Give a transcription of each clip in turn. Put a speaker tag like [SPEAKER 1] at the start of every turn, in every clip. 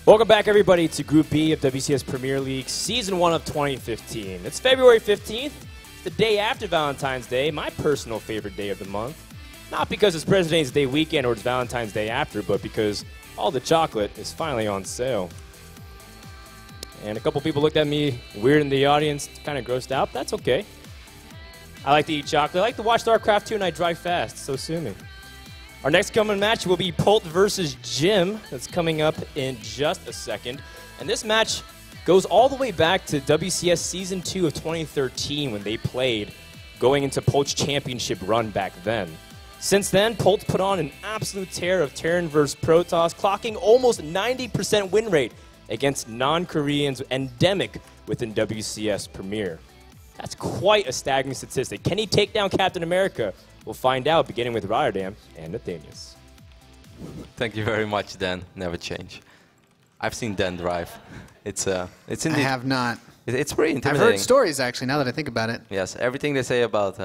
[SPEAKER 1] Welcome back, everybody, to Group B of WCS Premier League, Season 1 of 2015. It's February 15th, the day after Valentine's Day, my personal favorite day of the month. Not because it's President's Day weekend or it's Valentine's Day after, but because all the chocolate is finally on sale. And a couple people looked at me weird in the audience, kind of grossed out. That's okay. I like to eat chocolate. I like to watch StarCraft II, and I drive fast, so sue me. Our next coming match will be Polt versus Jim. That's coming up in just a second. And this match goes all the way back to WCS Season 2 of 2013 when they played, going into Polt's championship run back then. Since then, Polt put on an absolute tear of Terran versus Protoss, clocking almost 90% win rate against non-Koreans endemic within WCS Premier. That's quite a staggering statistic. Can he take down Captain America? We'll find out, beginning with Rotterdam and Nathanius.
[SPEAKER 2] Thank you very much, Dan. Never change. I've seen Dan drive. It's I
[SPEAKER 3] have not.
[SPEAKER 2] It's pretty intimidating.
[SPEAKER 3] I've heard stories, actually, now that I think about it.
[SPEAKER 2] Yes, everything they say about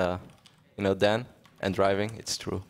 [SPEAKER 2] Dan and driving, it's true.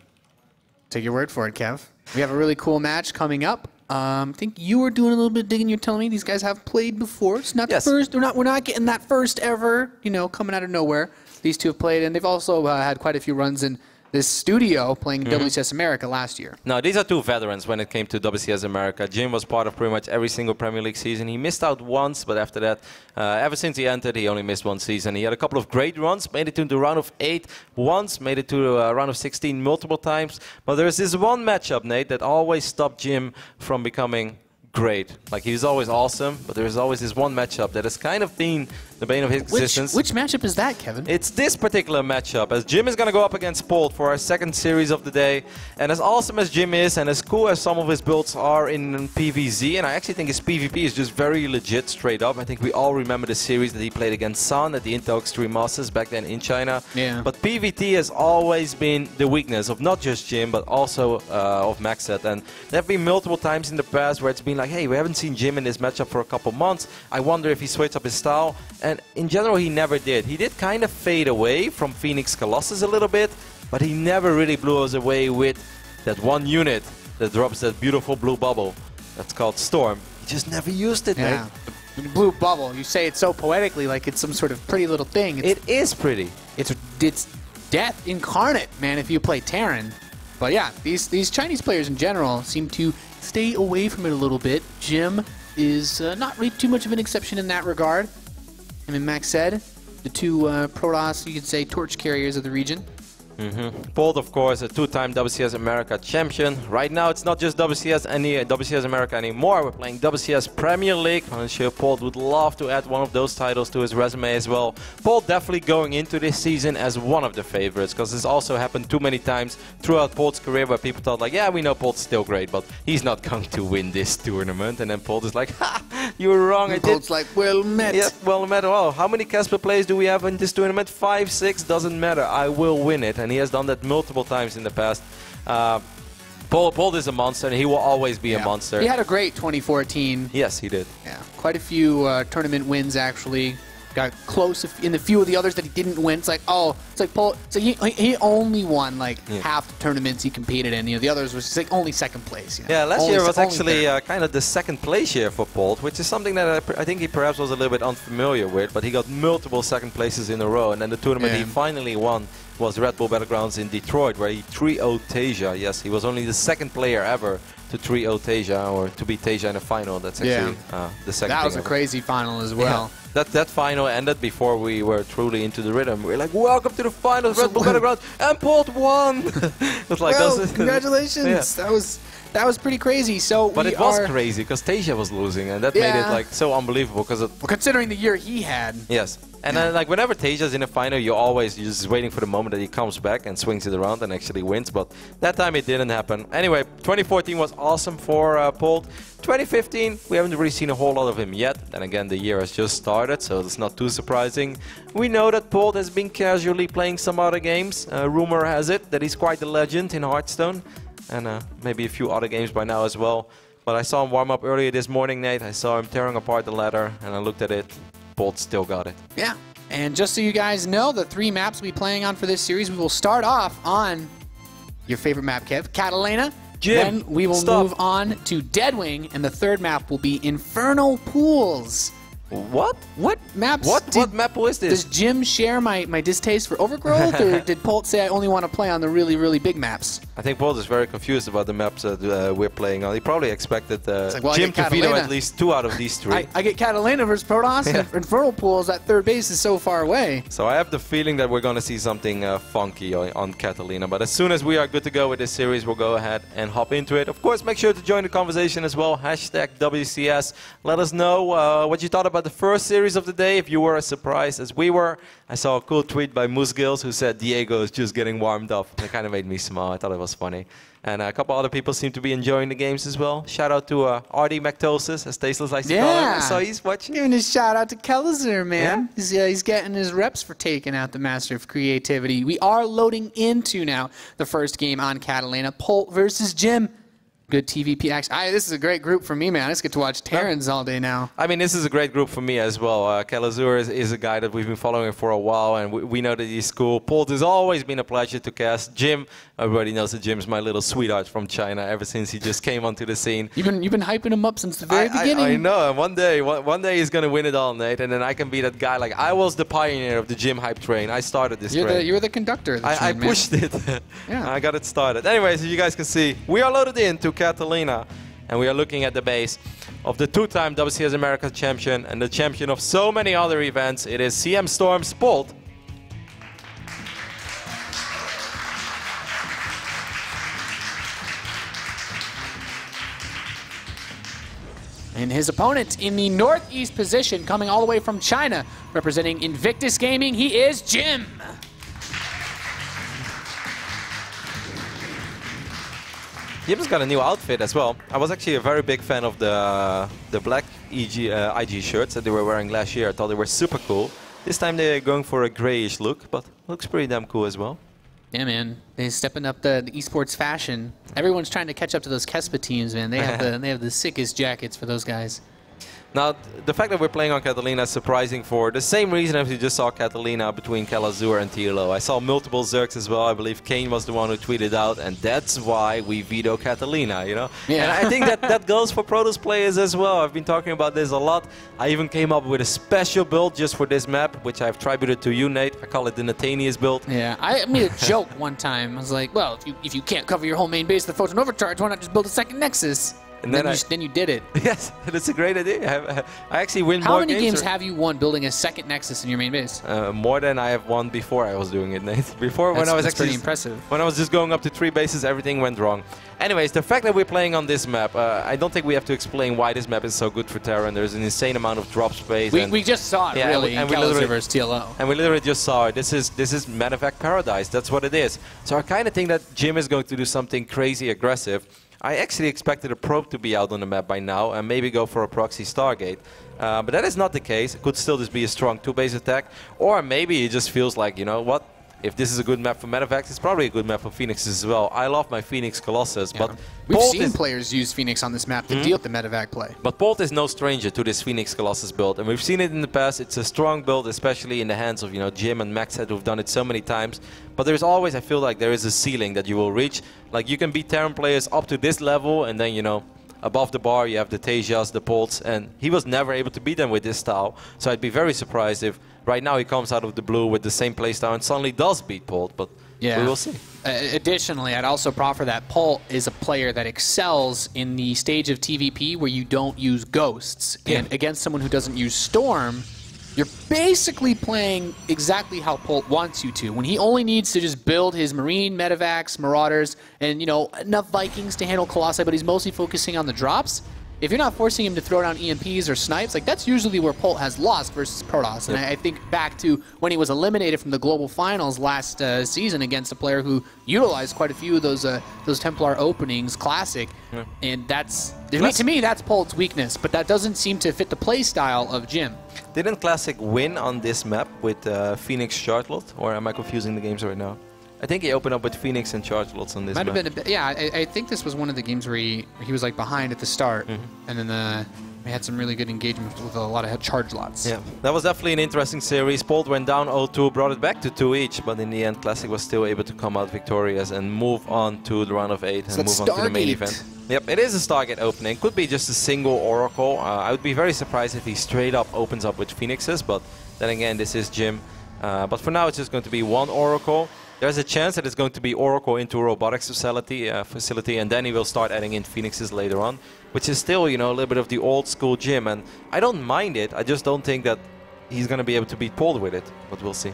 [SPEAKER 3] Take your word for it, Kev. We have a really cool match coming up. I think you were doing a little bit of digging. You're telling me these guys have played before. It's not the first. We're not getting that first ever. Coming out of nowhere. These two have played, and they've also had quite a few runs in this studio playing WCS America last year.
[SPEAKER 2] No, these are two veterans when it came to WCS America. Jim was part of pretty much every single Premier League season. He missed out once, but after that, ever since he entered, he only missed one season. He had a couple of great runs, made it to the round of 8 once, made it to the round of 16 multiple times. But there's this one matchup, Nate, that always stopped Jim from becoming great. Like, he's always awesome, but there's always this one matchup that has kind of been the bane of his existence.
[SPEAKER 3] Which matchup is that, Kevin?
[SPEAKER 2] It's this particular matchup, as Jim is going to go up against Polt for our second series of the day. And as awesome as Jim is, and as cool as some of his builds are in PvZ, and I actually think his PvP is just very legit straight up. I think we all remember the series that he played against San at the Intel Extreme Masters back then in China.
[SPEAKER 3] Yeah.
[SPEAKER 2] But PvT has always been the weakness of not just Jim, but also of Maxet. And there have been multiple times in the past where it's been like, hey, we haven't seen Jim in this matchup for a couple months. I wonder if he switched up his style. And in general, he never did. He did kind of fade away from Phoenix Colossus a little bit, but he never really blew us away with that one unit that drops that beautiful blue bubble. That's called Storm. He just never used it,
[SPEAKER 3] yeah.
[SPEAKER 2] Mate.
[SPEAKER 3] Blue bubble. You say it so poetically, like it's some sort of pretty little thing.
[SPEAKER 2] It is pretty.
[SPEAKER 3] It's death incarnate, man, if you play Terran. But yeah, these Chinese players in general seem to stay away from it a little bit. Jim is not really too much of an exception in that regard. I mean, Max said, the two Protoss, you could say, torch carriers of the region.
[SPEAKER 2] Polt, of course, a two-time WCS America champion. Right now, it's not just WCS America anymore. We're playing WCS Premier League. I'm sure Polt would love to add one of those titles to his resume as well. Polt definitely going into this season as one of the favorites, because this also happened too many times throughout Polt's career where people thought, like, yeah, we know Polt's still great, but he's not going to win this tournament. And then Polt is like, ha, you were wrong.
[SPEAKER 3] And Polt's like, well met.
[SPEAKER 2] Yeah, well met. Oh, how many Casper plays do we have in this tournament? 5, 6, doesn't matter. I will win it. And he has done that multiple times in the past. Polt is a monster, and he will always be a monster.
[SPEAKER 3] He had a great 2014.
[SPEAKER 2] Yes, he did.
[SPEAKER 3] Yeah, quite a few tournament wins, actually. Got close in the few of the others that he didn't win. It's like, oh, it's like Polt. So he only won like half the tournaments he competed in. The others was just like only second place.
[SPEAKER 2] Yeah, last year was actually kind of the second place year for Polt, which is something that I think he perhaps was a little bit unfamiliar with. But he got multiple second places in a row, and then the tournament he finally won was Red Bull Battlegrounds in Detroit, where he 3-0'd Tasia. Yes, he was only the second player ever to 3-0 Tasia, or to beat Tasia in a final. That's actually the second.
[SPEAKER 3] That was a crazy final as well.
[SPEAKER 2] Yeah. That final ended before we were truly into the rhythm. We were like, welcome to the finals, Red Bull Battlegrounds, and Polt won! It was like,
[SPEAKER 3] well, congratulations! Yeah. That was pretty crazy. So,
[SPEAKER 2] but it was crazy because Tasia was losing, and that made it like so unbelievable. Because
[SPEAKER 3] considering the year he had.
[SPEAKER 2] Yes, and then like whenever Tasia's in a final, you're just waiting for the moment that he comes back and swings it around and actually wins. But that time it didn't happen. Anyway, 2014 was awesome for Polt. 2015, we haven't really seen a whole lot of him yet. And again, the year has just started, so it's not too surprising. We know that Polt has been casually playing some other games. Rumor has it that he's quite a legend in Hearthstone. And maybe a few other games by now as well. But I saw him warm up earlier this morning, Nate. I saw him tearing apart the ladder, and I looked at it. Polt still got it.
[SPEAKER 3] Yeah, and just so you guys know, the 3 maps we'll be playing on for this series, we will start off on your favorite map, Kev, Catalina. Then we will move on to Deadwing, and the third map will be Infernal Pools.
[SPEAKER 2] What?
[SPEAKER 3] What maps?
[SPEAKER 2] What map is this?
[SPEAKER 3] Does Jim share my distaste for Overgrowth, or did Polt say I only want to play on the really, really big maps?
[SPEAKER 2] I think Polt is very confused about the maps that we're playing on. He probably expected
[SPEAKER 3] well,
[SPEAKER 2] Jim to veto at least 2 out of these 3.
[SPEAKER 3] I get Catalina versus Protoss, and Infernal Pools, that third base is so far away.
[SPEAKER 2] So I have the feeling that we're going to see something funky on Catalina. But as soon as we are good to go with this series, we'll go ahead and hop into it. Of course, make sure to join the conversation as well. Hashtag WCS. Let us know what you thought about the first series of the day, if you were as surprised as we were. I saw a cool tweet by Moose Gills who said Diego is just getting warmed up. It kind of made me smile. I thought it was funny. And a couple other people seem to be enjoying the games as well. Shout out to Artie McTosis, as Tasteless likes to call him. So he's watching.
[SPEAKER 3] Giving a shout out to Kellizer, man. Yeah. He's getting his reps for taking out the Master of Creativity. We are loading into now the first game on Catalina, Polt versus Jim. Good TVP action. This is a great group for me, man. I just get to watch Terrans all day now.
[SPEAKER 2] I mean, this is a great group for me as well. Kelazur is a guy that we've been following for a while, and we know that he's cool. Polt has always been a pleasure to cast. Jim, everybody knows that Jim's my little sweetheart from China ever since he just came onto the scene.
[SPEAKER 3] You've been hyping him up since the very beginning.
[SPEAKER 2] I know. And one day he's going to win it all, Nate, and then I can be that guy. Like, I was the pioneer of the Jim hype train. I started this train.
[SPEAKER 3] You're the conductor of the train,
[SPEAKER 2] I pushed it.
[SPEAKER 3] Yeah.
[SPEAKER 2] I got it started. Anyways, as you guys can see, we are loaded into Catalina. And we are looking at the base of the 2-time WCS America champion and the champion of so many other events. It is CM Storm's Polt.
[SPEAKER 3] And his opponent in the northeast position, coming all the way from China, representing Invictus Gaming, he is Jim.
[SPEAKER 2] Jim's got a new outfit as well. I was actually a very big fan of the black IG shirts that they were wearing last year. I thought they were super cool. This time they're going for a grayish look, but looks pretty damn cool as well.
[SPEAKER 3] Yeah, man. They're stepping up the esports fashion. Everyone's trying to catch up to those Kespa teams, man. They have the sickest jackets for those guys.
[SPEAKER 2] Now, the fact that we're playing on Catalina is surprising for the same reason as we just saw Catalina between Kelazur and TLO. I saw multiple Zergs as well. I believe Kane was the one who tweeted out, and that's why we veto Catalina, you know?
[SPEAKER 3] Yeah.
[SPEAKER 2] And I think that goes for Protoss players as well. I've been talking about this a lot. I even came up with a special build just for this map, which I've tributed to you, Nate. I call it the Nathanius build.
[SPEAKER 3] Yeah, I made a joke one time. I was like, well, if you can't cover your whole main base with the Photon Overcharge, why not just build a second Nexus? And then you did it.
[SPEAKER 2] Yes, that's a great idea. I actually win
[SPEAKER 3] How
[SPEAKER 2] more
[SPEAKER 3] many games
[SPEAKER 2] or...
[SPEAKER 3] have you won building a second Nexus in your main base?
[SPEAKER 2] More than I have won before I was doing it, Nate. Before, when I was actually
[SPEAKER 3] pretty impressive.
[SPEAKER 2] When I was just going up to 3 bases, everything went wrong. Anyways, the fact that we're playing on this map, I don't think we have to explain why this map is so good for Terran. There's an insane amount of drop space.
[SPEAKER 3] We just saw it, really, in Kelazur versus TLO.
[SPEAKER 2] And we literally just saw it. This is medevac paradise. That's what it is. So I kind of think that Jim is going to do something crazy aggressive. I actually expected a probe to be out on the map by now and maybe go for a proxy Stargate. But that is not the case. It could still just be a strong 2-base attack. Or maybe it just feels like, you know what? If this is a good map for medevacs, it's probably a good map for Phoenixes as well. I love my Phoenix Colossus, but
[SPEAKER 3] we've seen players use Phoenix on this map to deal with the medevac play.
[SPEAKER 2] But Polt is no stranger to this Phoenix Colossus build, and we've seen it in the past. It's a strong build, especially in the hands of Jim and Maxhead, who've done it so many times. But there's always, I feel like there is a ceiling that you will reach. Like you can beat Terran players up to this level, and then above the bar you have the Tejas, the Polts, and he was never able to beat them with this style. So I'd be very surprised if right now he comes out of the blue with the same playstyle and suddenly does beat Polt, but we will see.
[SPEAKER 3] Additionally, I'd also proffer that Polt is a player that excels in the stage of TVP where you don't use ghosts.
[SPEAKER 2] Yeah.
[SPEAKER 3] And against someone who doesn't use Storm, you're basically playing exactly how Polt wants you to. When he only needs to just build his Marine, Medevacs, Marauders, and enough Vikings to handle Colossi, but he's mostly focusing on the drops. If you're not forcing him to throw down EMPs or snipes, like that's usually where Polt has lost versus Protoss. And I think back to when he was eliminated from the global finals last season against a player who utilized quite a few of those Templar openings, Classic, and that's to me that's Polt's weakness. But that doesn't seem to fit the play style of Jim.
[SPEAKER 2] Didn't Classic win on this map with Phoenix Charlotte, or am I confusing the games right now? I think he opened up with Phoenix and Charlotte on this map.
[SPEAKER 3] Might have been, yeah. I think this was one of the games where he was like behind at the start, and then We had some really good engagement with a lot of charge lots.
[SPEAKER 2] Yeah, that was definitely an interesting series. Polt went down 0-2, brought it back to 2 each, but in the end, Classic was still able to come out victorious and move on to the round of 8 and move on to the main event. Yep, it is a Stargate opening. Could be just a single Oracle. I would be very surprised if he straight up opens up with Phoenixes, but then again, this is Jim. But for now, it's just going to be one Oracle. There's a chance that it's going to be Oracle into Robotics facility, and then he will start adding in Phoenixes later on, which is still, you know, a little bit of the old school Jim, and I don't mind it. I just don't think that he's going to be able to beat Polt with it, but we'll see.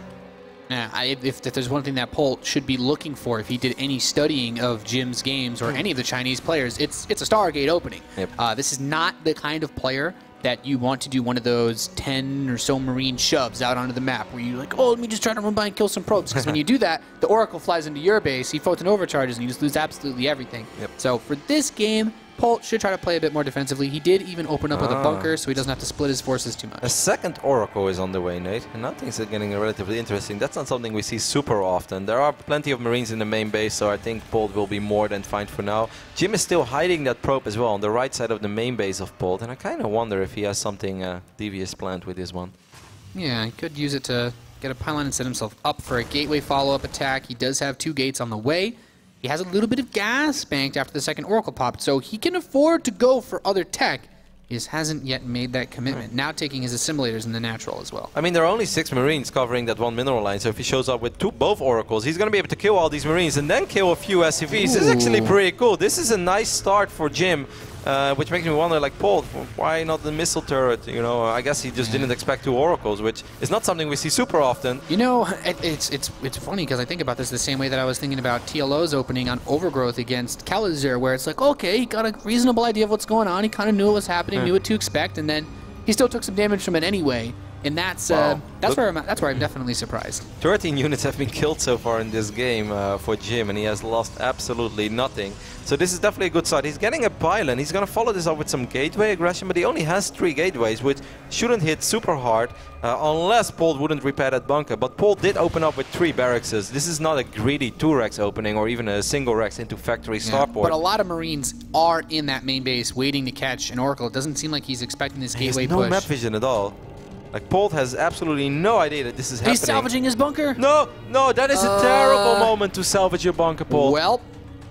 [SPEAKER 3] Yeah, if there's one thing that Polt should be looking for, if he did any studying of Jim's games or any of the Chinese players, it's a Stargate opening.
[SPEAKER 2] Yep.
[SPEAKER 3] This is not the kind of player that you want to do one of those 10 or so Marine shoves out onto the map where you're like, oh, let me just try to run by and kill some probes. Because when you do that, the Oracle flies into your base, he photon overcharges, and you just lose absolutely everything.
[SPEAKER 2] Yep.
[SPEAKER 3] So for this game, Polt should try to play a bit more defensively. He did even open up with a bunker, so he doesn't have to split his forces too much.
[SPEAKER 2] A second Oracle is on the way, Nate, and now things are getting relatively interesting. That's not something we see super often. There are plenty of Marines in the main base, so I think Polt will be more than fine for now. Jim is still hiding that probe as well on the right side of the main base of Polt, and I kind of wonder if he has something devious planned with this one.
[SPEAKER 3] Yeah, he could use it to get a pylon and set himself up for a gateway follow-up attack. He does have 2 gates on the way. He has a little bit of gas banked after the second Oracle popped, so he can afford to go for other tech. He just hasn't yet made that commitment. Now taking his assimilators in the natural as well.
[SPEAKER 2] I mean, there are only 6 Marines covering that one mineral line, so if he shows up with both Oracles, he's going to be able to kill all these Marines and then kill a few SCVs. This is actually pretty cool. This is a nice start for Jim, which makes me wonder, like, Polt, why not the missile turret? You know, I guess he just didn't expect 2 Oracles, which is not something we see super often.
[SPEAKER 3] You know, it's funny because I think about this the same way that I was thinking about TLO's opening on Overgrowth against Kalazir, where it's like, okay, he got a reasonable idea of what's going on. He kind of knew what was happening, knew what to expect, and then he still took some damage from it anyway. And that's where I'm definitely surprised.
[SPEAKER 2] 13 units have been killed so far in this game for Jim, and he has lost absolutely nothing. So this is definitely a good start. He's getting a pylon. He's going to follow this up with some gateway aggression, but he only has 3 gateways, which shouldn't hit super hard unless Polt wouldn't repair that bunker. But Polt did open up with 3 barracks. This is not a greedy 2-Rex opening or even a single Rex into factory starport.
[SPEAKER 3] But a lot of Marines are in that main base waiting to catch an Oracle. It doesn't seem like he's expecting this gateway push.
[SPEAKER 2] No map vision at all. Like, Polt has absolutely no idea that this is happening.
[SPEAKER 3] He's salvaging his bunker?
[SPEAKER 2] No, that is a terrible moment to salvage your bunker, Polt.
[SPEAKER 3] Well,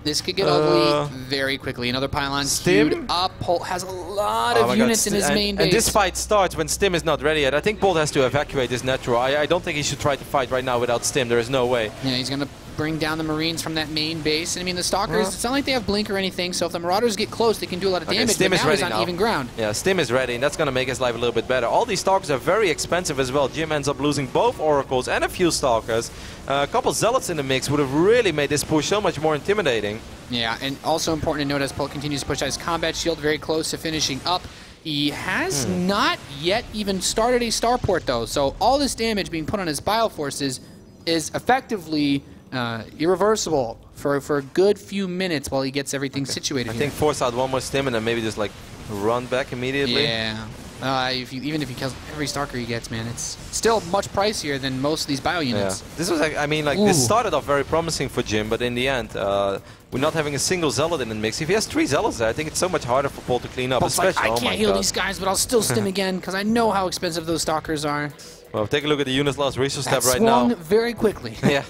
[SPEAKER 3] this could get ugly very quickly. Another pylon queued up. Polt has a lot of units in his main base.
[SPEAKER 2] And this fight starts when Stim is not ready yet. I think Polt has to evacuate this natural. I don't think he should try to fight right now without Stim. There is no way.
[SPEAKER 3] Yeah, he's going to bring down the Marines from that main base. And I mean, the Stalkers, it's not like they have blink or anything, so if the Marauders get close, they can do a lot of damage.
[SPEAKER 2] Stim
[SPEAKER 3] but
[SPEAKER 2] is
[SPEAKER 3] now
[SPEAKER 2] ready
[SPEAKER 3] he's on even ground.
[SPEAKER 2] Yeah, Stim is ready, and that's going to make his life a little bit better. All these Stalkers are very expensive as well. Jim ends up losing both Oracles and a few Stalkers. A couple Zealots in the mix would have really made this push so much more intimidating.
[SPEAKER 3] Yeah, and also important to note as Polt continues to push out his combat shield, very close to finishing up. He has not yet even started a starport, though, so all this damage being put on his bioforces is effectively irreversible for a good few minutes while he gets everything situated.
[SPEAKER 2] I think force out one more Stim and then maybe just like run back immediately.
[SPEAKER 3] Yeah. Even if he kills every Stalker he gets, man, it's still much pricier than most of these bio units.
[SPEAKER 2] Yeah. This was, I mean, like, this started off very promising for Jim, but in the end, we're not having a single Zealot in the mix. If he has 3 Zealots there, I think it's so much harder for Polt to clean up.
[SPEAKER 3] Polt's
[SPEAKER 2] especially,
[SPEAKER 3] like, I can't heal these guys, but I'll still Stim again because I know how expensive those Stalkers are.
[SPEAKER 2] Well, take a look at the unit's lost resource tab right
[SPEAKER 3] swung
[SPEAKER 2] now.
[SPEAKER 3] very quickly.
[SPEAKER 2] Yeah.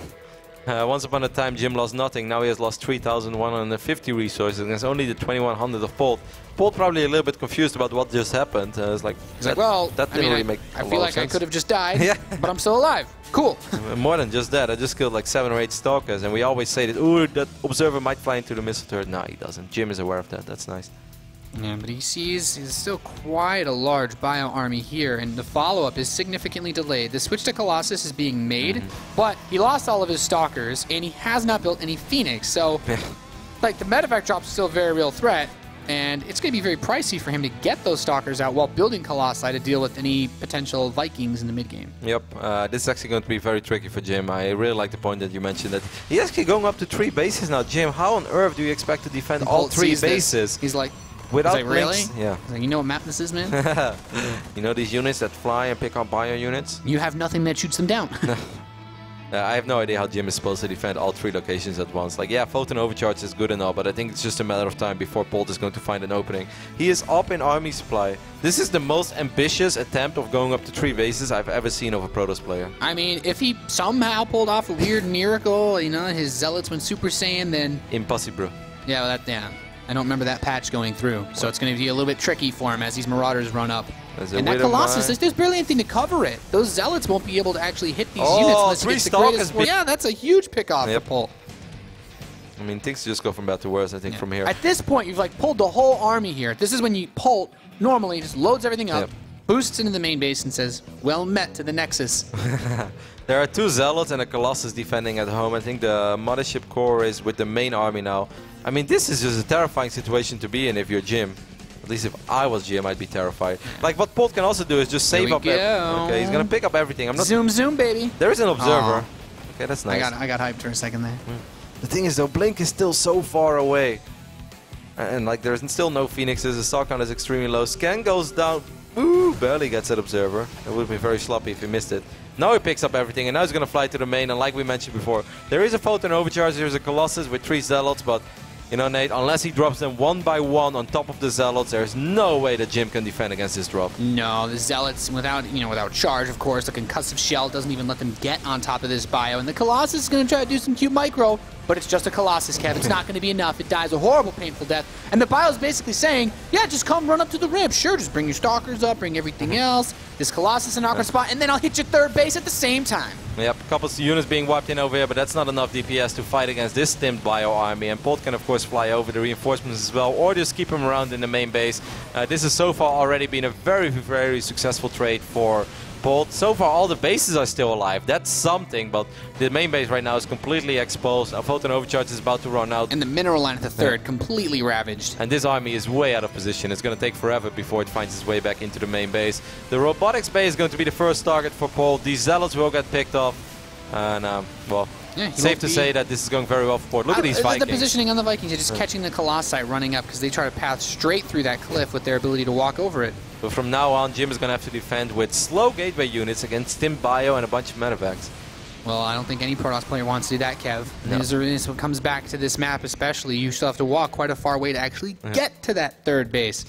[SPEAKER 2] Once upon a time, Jim lost nothing. Now he has lost 3,150 resources, and it's only the 2,100 of Polt. Polt probably a little bit confused about what just happened. It's like,
[SPEAKER 3] he's like, well,
[SPEAKER 2] that didn't really make a lot of sense.
[SPEAKER 3] I feel like I could have just died, but I'm still alive. Cool.
[SPEAKER 2] More than just that, I just killed like 7 or 8 Stalkers, and we always say that, ooh, that Observer might fly into the missile turret. No, he doesn't. Jim is aware of that. That's nice.
[SPEAKER 3] Yeah, but he sees he's still quite a large bio army here, and the follow-up is significantly delayed. The switch to Colossus is being made, but he lost all of his Stalkers, and he has not built any Phoenix, so like the medevac drop is still a very real threat, and it's going to be very pricey for him to get those Stalkers out while building Colossi to deal with any potential Vikings in the mid-game.
[SPEAKER 2] Yep, this is actually going to be very tricky for Jim. I really like the point that you mentioned that he's actually going up to 3 bases now. Jim, how on earth do you expect to defend all 3 bases?
[SPEAKER 3] He's like,
[SPEAKER 2] without
[SPEAKER 3] like, really?
[SPEAKER 2] Yeah.
[SPEAKER 3] Like, you know what map this is, man?
[SPEAKER 2] You know these units that fly and pick up bio units?
[SPEAKER 3] You have nothing that shoots them down.
[SPEAKER 2] I have no idea how Jim is supposed to defend all 3 locations at once. Like, yeah, Photon Overcharge is good and all, but I think it's just a matter of time before Polt is going to find an opening. He is up in army supply. This is the most ambitious attempt of going up to 3 bases I've ever seen of a Protoss player.
[SPEAKER 3] I mean, if he somehow pulled off a weird miracle, you know, his Zealots went Super Saiyan, then...
[SPEAKER 2] Impossible.
[SPEAKER 3] Yeah, well, yeah. I don't remember that patch going through, so it's going to be a little bit tricky for him as these Marauders run up. And that Colossus, there's barely anything to cover it. Those Zealots won't be able to actually hit these units unless he gets the greatest... Well, yeah, that's a huge pick-off for Polt.
[SPEAKER 2] I mean, things just go from bad to worse, I think, from here.
[SPEAKER 3] At this point, you've like pulled the whole army here. This is when you Polt normally just loads everything up, boosts into the main base, and says, well met to the Nexus.
[SPEAKER 2] There are 2 Zealots and a Colossus defending at home. I think the Mothership Core is with the main army now. I mean, this is just a terrifying situation to be in if you're Jim. At least if I was Jim, I'd be terrified. Like, what Polt can also do is just save up... Okay, he's gonna pick up everything. I'm not...
[SPEAKER 3] Zoom, baby.
[SPEAKER 2] There is an observer. Okay, that's nice.
[SPEAKER 3] I got hyped for a second there.
[SPEAKER 2] The thing is, though, Blink is still so far away. And, like, there's still no Phoenixes. The stock count is extremely low. Scan goes down. Ooh, barely gets that observer. It would be very sloppy if he missed it. Now he picks up everything, and now he's gonna fly to the main. And like we mentioned before, there is a Photon Overcharge. There's a Colossus with 3 Zealots, but... You know, Nate, unless he drops them 1 by 1 on top of the Zealots, there's no way that Jim can defend against this drop.
[SPEAKER 3] No, the Zealots, without charge, of course, the concussive shell doesn't even let them get on top of this bio. And the Colossus is going to try to do some cute micro, but it's just a Colossus, Kev. It's not going to be enough. It dies a horrible, painful death. And the bio is basically saying, yeah, just come run up to the rib. Sure, just bring your Stalkers up, bring everything else. This Colossus in awkward spot, and then I'll hit your 3rd base at the same time.
[SPEAKER 2] Yep, a couple of units being wiped in over here, but that's not enough DPS to fight against this stimmed bio army. And Polt can, of course, fly over the reinforcements as well, or just keep him around in the main base. This has so far already been a very, very successful trade for Polt. So far, all the bases are still alive. That's something, but the main base right now is completely exposed. A Photon Overcharge is about to run out.
[SPEAKER 3] And the mineral line at the 3rd, completely ravaged.
[SPEAKER 2] And this army is way out of position. It's going to take forever before it finds its way back into the main base. The robotics bay is going to be the first target for Polt. These Zealots will get picked off. And, well, safe to say that this is going very well for Polt. Look at these Vikings.
[SPEAKER 3] The positioning on the Vikings, they're just catching the Colossi running up because they try to path straight through that cliff with their ability to walk over it.
[SPEAKER 2] But from now on, Jim is going to have to defend with slow gateway units against Stim Bio and a bunch of medevacs.
[SPEAKER 3] Well, I don't think any Protoss player wants to do that, Kev. No. This when it comes back to this map especially, you still have to walk quite a far way to actually get to that 3rd base.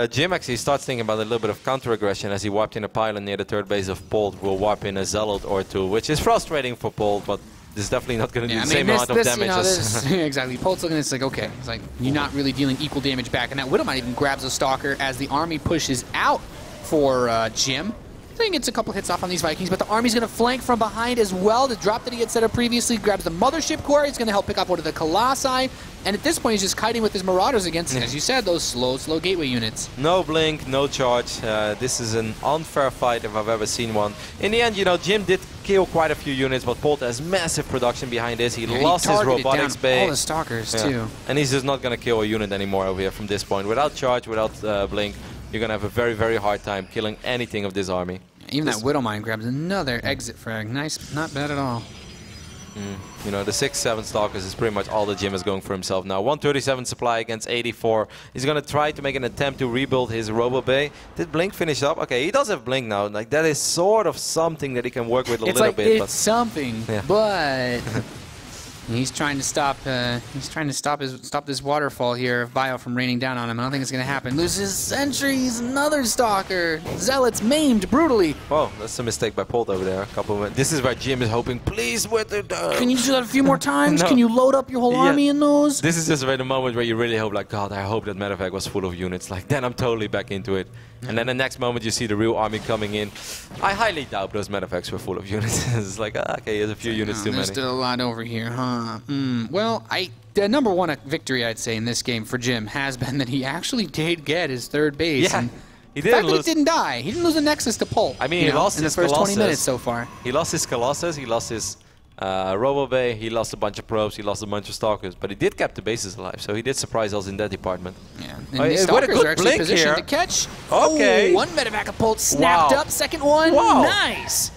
[SPEAKER 2] Jim actually starts thinking about a little bit of counter-aggression as he wiped in a pylon near the 3rd base of Polt. Will wipe in a Zealot or 2, which is frustrating for Polt, but this is definitely not going to do the same amount of damage.
[SPEAKER 3] Exactly. Polt's looking at this like, okay, it's like, you're not really dealing equal damage back. And that Widowmine even grabs a Stalker as the army pushes out for Jim. I think it's a couple hits off on these Vikings, but the army's going to flank from behind as well. The drop that he had set up previously grabs the Mothership Core. He's going to help pick up one of the Colossi. And at this point, he's just kiting with his Marauders against, as you said, those slow gateway units.
[SPEAKER 2] No blink, no charge. This is an unfair fight if I've ever seen one. In the end, you know, Jim did kill quite a few units, but Polt has massive production behind this. He lost his robotics bay.
[SPEAKER 3] All the Stalkers, too.
[SPEAKER 2] And he's just not going to kill a unit anymore over here from this point. Without charge, without blink, you're going to have a very, very hard time killing anything of this army.
[SPEAKER 3] Even that Widowmine grabs another exit frag. Nice, not bad at all.
[SPEAKER 2] You know, the 6-7 Stalkers is pretty much all that Jim is going for himself now. 137 supply against 84. He's going to try to make an attempt to rebuild his Robo Bay. Did Blink finish up? Okay, he does have Blink now. Like, that is sort of something that he can work with a little bit.
[SPEAKER 3] It's something, but he's trying to stop. He's trying to stop this waterfall here of bio from raining down on him. I don't think it's going to happen. Loses sentries. Another Stalker. Zealots maimed brutally.
[SPEAKER 2] Whoa, that's a mistake by Polt over there. This is where Jim is hoping, please, with the.
[SPEAKER 3] Can you do that a few more times? No. Can you load up your whole army in those?
[SPEAKER 2] This is just the moment where you really hope, like, God, I hope that medevac was full of units. Like, then I'm totally back into it. And then the next moment you see the real army coming in. I highly doubt those medevacs were full of units. It's like, okay, there's a few units too many.
[SPEAKER 3] There's still a lot over here, huh? Well, the number one victory, I'd say, in this game for Jim has been that he actually did get his 3rd base.
[SPEAKER 2] Yeah,
[SPEAKER 3] and
[SPEAKER 2] he didn't
[SPEAKER 3] lose. He didn't die. He didn't lose a Nexus to Polt.
[SPEAKER 2] I mean, he lost
[SPEAKER 3] in
[SPEAKER 2] his
[SPEAKER 3] the first
[SPEAKER 2] Colossus.
[SPEAKER 3] 20 minutes so far.
[SPEAKER 2] He lost his Colossus. He lost his Robo Bay. He lost a bunch of probes. He lost a bunch of Stalkers. But he did keep the bases alive, so he did surprise us in that department.
[SPEAKER 3] Yeah, and the Stalkers are actually positioned to catch.
[SPEAKER 2] Okay.
[SPEAKER 3] Oh, one medevac of Polt snapped up. Second one, nice.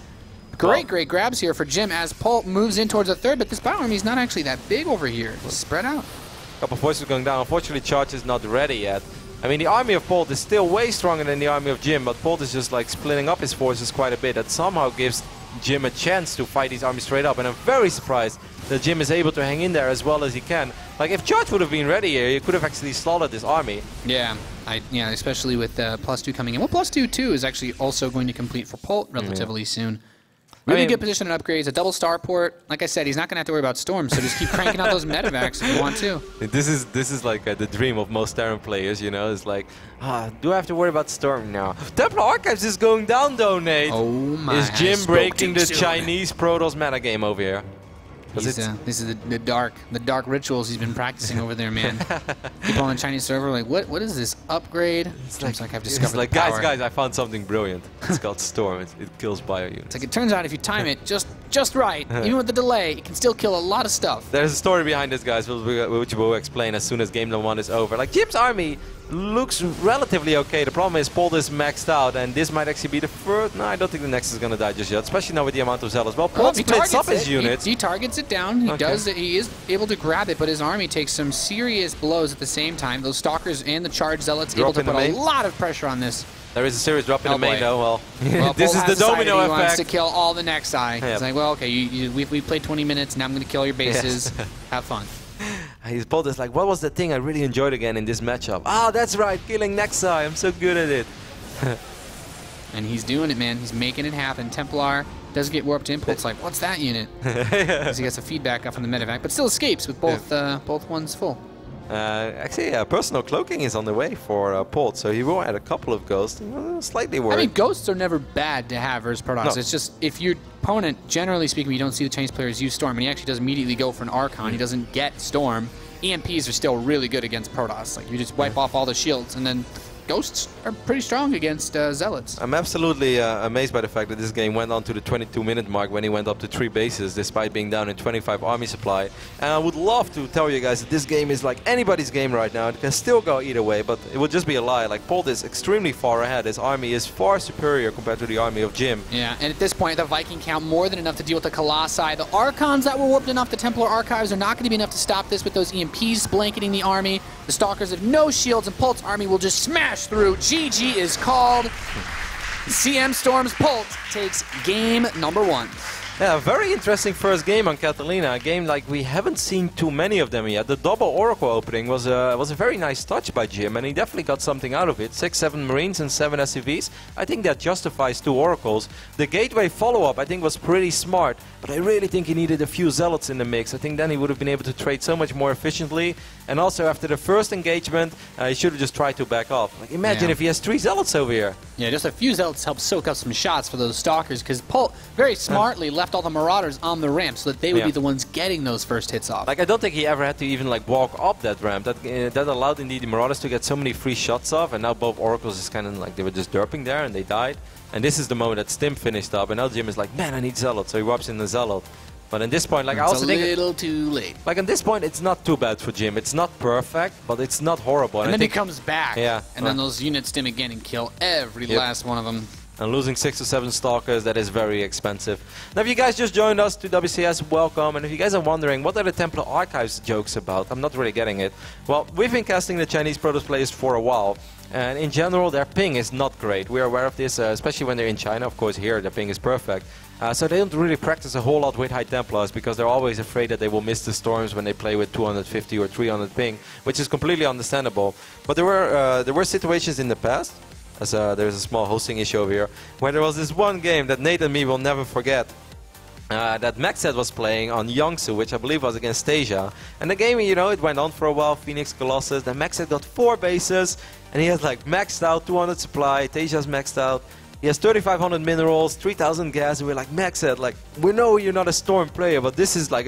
[SPEAKER 3] Great grabs here for Jim as Polt moves in towards the 3rd, but this bio army is not actually that big over here. It's spread out.
[SPEAKER 2] A couple forces going down. Unfortunately, Charge is not ready yet. I mean, the army of Polt is still way stronger than the army of Jim, but Polt is just like splitting up his forces quite a bit. That somehow gives Jim a chance to fight these armies straight up. And I'm very surprised that Jim is able to hang in there as well as he can. Like, if Charge would have been ready here, he could have actually slaughtered this army.
[SPEAKER 3] Yeah, especially with +2 coming in. Well, +2 too is actually also going to complete for Polt relatively soon. Really good position and upgrades, a double starport. Like I said, he's not going to have to worry about storms, so just keep cranking out those medevacs if you want to.
[SPEAKER 2] This is like the dream of most Terran players, you know? It's like, do I have to worry about storm now? Templar Archives is going down, though, Nate.
[SPEAKER 3] Oh my!
[SPEAKER 2] Is Jim breaking the Chinese Protoss metagame over here?
[SPEAKER 3] This is the dark rituals he's been practicing over there, man. People on the Chinese server are like, what is this upgrade? It's like I've discovered the power.
[SPEAKER 2] Guys, I found something brilliant. It's called Storm. It kills bio units.
[SPEAKER 3] It's like, it turns out if you time it just right, even with the delay, it can still kill a lot of stuff.
[SPEAKER 2] There's a story behind this, guys, which we'll explain as soon as game number 1 is over. Like, Jim's army looks relatively okay. The problem is Polt is maxed out, and this might actually be the first. No, I don't think the Nexus is going to die just yet, especially now with the amount of Zealots. Well, Polt splits up his units.
[SPEAKER 3] He targets it down. He is able to grab it, but his army takes some serious blows at the same time. Those Stalkers and the Charge Zealots able to put a lot of pressure on this.
[SPEAKER 2] There is a serious drop in the main, though. Well, this is
[SPEAKER 3] Polt
[SPEAKER 2] the domino effect.
[SPEAKER 3] He wants to kill all the Nexi. He's like, well, okay, we played 20 minutes, now I'm going to kill your bases. Yes. Have fun.
[SPEAKER 2] His Polt is like, what was the thing I really enjoyed again in this matchup? Ah, that's right, killing Nexi. I'm so good at it.
[SPEAKER 3] And he's doing it, man. He's making it happen. Templar does get warped in. Polt's like, what's that unit? Because he gets the feedback up from the medevac, but still escapes with both ones full.
[SPEAKER 2] Actually, personal cloaking is on the way for Polt, so he will add a couple of ghosts. Slightly worried.
[SPEAKER 3] I mean, ghosts are never bad to have versus Protoss. No. It's just if your opponent, generally speaking, you don't see the Chinese players use Storm, and he actually does immediately go for an Archon. He doesn't get Storm. EMPs are still really good against Protoss. Like, you just wipe off all the shields, and then Ghosts are pretty strong against Zealots.
[SPEAKER 2] I'm absolutely amazed by the fact that this game went on to the 22-minute mark when he went up to 3 bases despite being down in 25 army supply. And I would love to tell you guys that this game is like anybody's game right now. It can still go either way, but it would just be a lie. Like, Polt is extremely far ahead. His army is far superior compared to the army of Jim.
[SPEAKER 3] Yeah, and at this point, the Viking count more than enough to deal with the Colossi. The Archons that were warped enough, the Templar Archives are not going to be enough to stop this with those EMPs blanketing the army. The Stalkers have no shields, and Polt's army will just smash through. GG is called. CM Storm's Polt takes game number 1.
[SPEAKER 2] Yeah, very interesting first game on Catalina. A game like we haven't seen too many of them yet. The double Oracle opening was a very nice touch by Jim, and he definitely got something out of it. 6-7 Marines and 7 SCVs. I think that justifies 2 Oracles. The Gateway follow-up I think was pretty smart, but I really think he needed a few Zealots in the mix. I think then he would have been able to trade so much more efficiently. And also after the first engagement, he should have just tried to back off. Like, imagine if he has 3 Zealots over here.
[SPEAKER 3] Yeah, just a few Zealots help soak up some shots for those Stalkers, because Polt very smartly left all the Marauders on the ramp so that they would be the ones getting those first hits off.
[SPEAKER 2] Like, I don't think he ever had to even like walk up that ramp. That allowed indeed the Marauders to get so many free shots off, and now both Oracles is kind of like they were just derping there and they died. And this is the moment that Stim finished up, and now Jim is like, man, I need Zealot, so he wipes in the Zealot. But at this point, like, I also think
[SPEAKER 3] it's a little too late.
[SPEAKER 2] Like, at this point, it's not too bad for Jim. It's not perfect, but it's not horrible.
[SPEAKER 3] And then he comes back.
[SPEAKER 2] Yeah.
[SPEAKER 3] And then those units stim again and kill every last one of them.
[SPEAKER 2] And losing 6 to 7 Stalkers, that is very expensive. Now, if you guys just joined us to WCS, welcome. And if you guys are wondering, what are the Templar Archives jokes about? I'm not really getting it. Well, we've been casting the Chinese Protoss players for a while. And in general, their ping is not great. We are aware of this, especially when they're in China. Of course, here, their ping is perfect. So they don't really practice a whole lot with High Templars because they're always afraid that they will miss the storms when they play with 250 or 300 ping, which is completely understandable. But there were situations in the past, as there's a small hosting issue over here, where there was this one game that Nate and me will never forget. That Maxed was playing on Yangtze, which I believe was against Asia. And the game, you know, it went on for a while, Phoenix, Colossus. Then Maxed got 4 bases, and he has like maxed out 200 supply, Asia's maxed out. He has 3,500 minerals, 3,000 gas, and we're like, Maxed, like, we know you're not a Storm player, but this is like,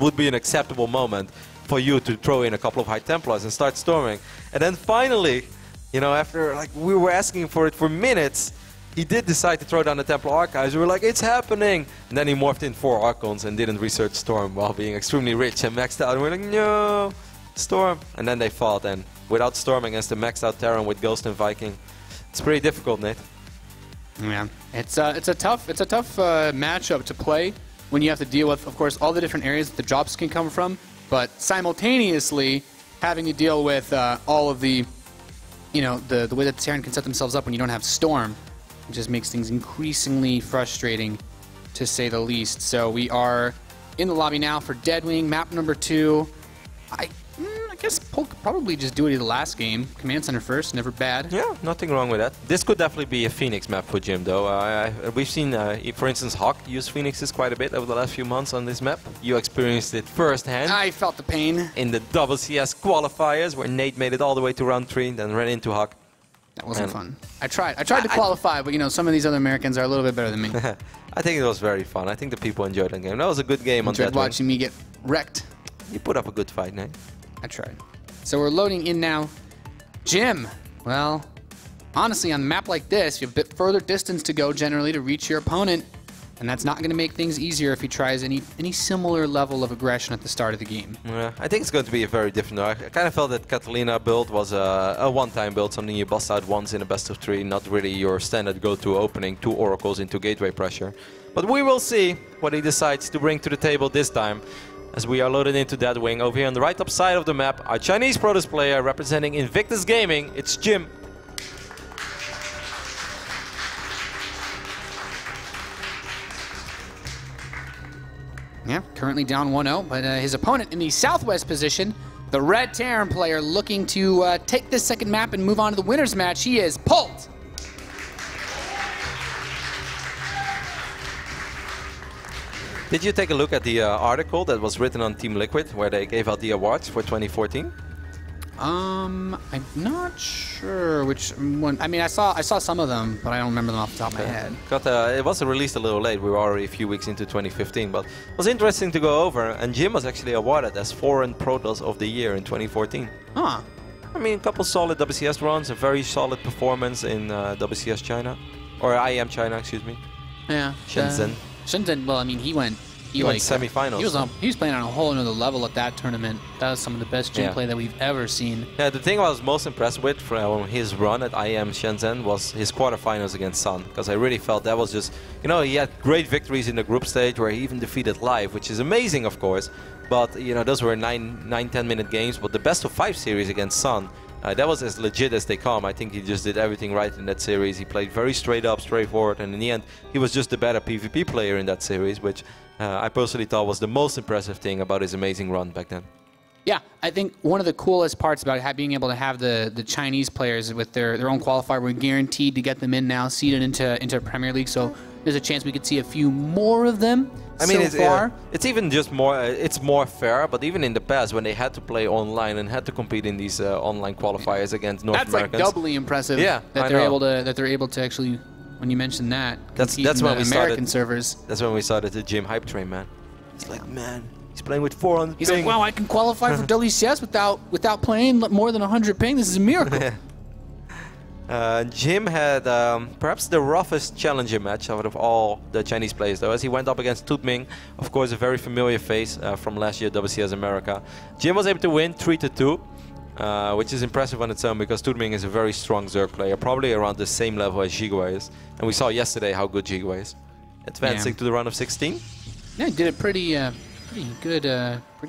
[SPEAKER 2] would be an acceptable moment for you to throw in a couple of High Templars and start storming. And then finally, you know, after like we were asking for it for minutes, he did decide to throw down the Templar Archives. We were like, it's happening! And then he morphed in 4 Archons and didn't research Storm while being extremely rich and maxed out. And we're like, no, Storm. And then they fought, and without Storm against the maxed out Terran with Ghost and Viking, it's pretty difficult, Nate.
[SPEAKER 3] Yeah, it's a tough matchup to play when you have to deal with, of course, all the different areas that the drops can come from, but simultaneously having to deal with all of the, you know, the way that the Terran can set themselves up when you don't have Storm. It just makes things increasingly frustrating to say the least. So we are in the lobby now for Deadwing, map number 2. I guess Polt could probably just do it in the last game. Command Center first, never bad.
[SPEAKER 2] Yeah, nothing wrong with that. This could definitely be a Phoenix map for Jim, though. We've seen, for instance, Hawk use Phoenixes quite a bit over the last few months on this map. You experienced it firsthand.
[SPEAKER 3] I felt the pain.
[SPEAKER 2] In the WCS qualifiers, where Nate made it all the way to round 3, then ran into Hawk.
[SPEAKER 3] That wasn't fun. I tried to qualify, but you know, some of these other Americans are a little bit better than me.
[SPEAKER 2] I think it was very fun. I think the people enjoyed that game. That was a good game on that.
[SPEAKER 3] Enjoyed watching me get wrecked.
[SPEAKER 2] You put up a good fight, Nate.
[SPEAKER 3] I tried. So we're loading in now. Jim, well, honestly, on a map like this, you have a bit further distance to go generally to reach your opponent, and that's not going to make things easier if he tries any similar level of aggression at the start of the game.
[SPEAKER 2] Yeah, I think it's going to be a very different. I kind of felt that Catalina build was a one-time build, something you bust out once in a best of 3, not really your standard go-to opening, 2 oracles into gateway pressure. But we will see what he decides to bring to the table this time, as we are loaded into that wing. Over here on the right top side of the map, our Chinese Protoss player representing Invictus Gaming, it's Jim.
[SPEAKER 3] Yeah, currently down 1-0, but his opponent in the southwest position, the Red Terran player looking to take this second map and move on to the winner's match, he is Polt.
[SPEAKER 2] Did you take a look at the article that was written on Team Liquid, where they gave out the awards for 2014?
[SPEAKER 3] I'm not sure which one. I mean, I saw some of them, but I don't remember them off the top of my head.
[SPEAKER 2] It was released a little late. We were already a few weeks into 2015, but it was interesting to go over. And Jim was actually awarded as Foreign Protoss of the Year in 2014.
[SPEAKER 3] Huh.
[SPEAKER 2] I mean, a couple solid WCS runs, a very solid performance in WCS China, or IM China, excuse me.
[SPEAKER 3] Yeah.
[SPEAKER 2] Shenzhen.
[SPEAKER 3] Shenzhen. Well, I mean, he went
[SPEAKER 2] semifinals.
[SPEAKER 3] He was playing on a whole another level at that tournament. That was some of the best Jim play that we've ever seen.
[SPEAKER 2] Yeah, the thing I was most impressed with from his run at IM Shenzhen was his quarterfinals against Sun, because I really felt that was just, you know, he had great victories in the group stage where he even defeated Live, which is amazing, of course. But you know, those were 9-10 minute games. But the best of 5 series against Sun, that was as legit as they come. I think he just did everything right in that series. He played very straight up, straightforward, and in the end, he was just the better PvP player in that series, which I personally thought was the most impressive thing about his amazing run back then.
[SPEAKER 3] Yeah, I think one of the coolest parts about being able to have the Chinese players with their own qualifier, we're guaranteed to get them in now, seeded into Premier League, so there's a chance we could see a few more of them. I mean,
[SPEAKER 2] it's even just more, it's more fair, but even in the past when they had to play online and had to compete in these online qualifiers against North Americans.
[SPEAKER 3] That's like doubly impressive.
[SPEAKER 2] Yeah,
[SPEAKER 3] that they're able to actually, when you mention that,
[SPEAKER 2] that's when we
[SPEAKER 3] American
[SPEAKER 2] started,
[SPEAKER 3] servers.
[SPEAKER 2] That's when we started the Jim hype train, man. It's like, man, he's playing with 400
[SPEAKER 3] He's
[SPEAKER 2] ping.
[SPEAKER 3] like, wow, I can qualify for WCS without playing more than 100 ping. This is a miracle.
[SPEAKER 2] Jim had perhaps the roughest challenger match out of all the Chinese players, though, as he went up against Tutming, of course a very familiar face from last year WCS America. Jim was able to win 3-2, which is impressive on its own because Tutming is a very strong Zerg player, probably around the same level as Jigwe is. And we saw yesterday how good Jigwe is. Advancing to the round of 16.
[SPEAKER 3] Yeah, he did a pretty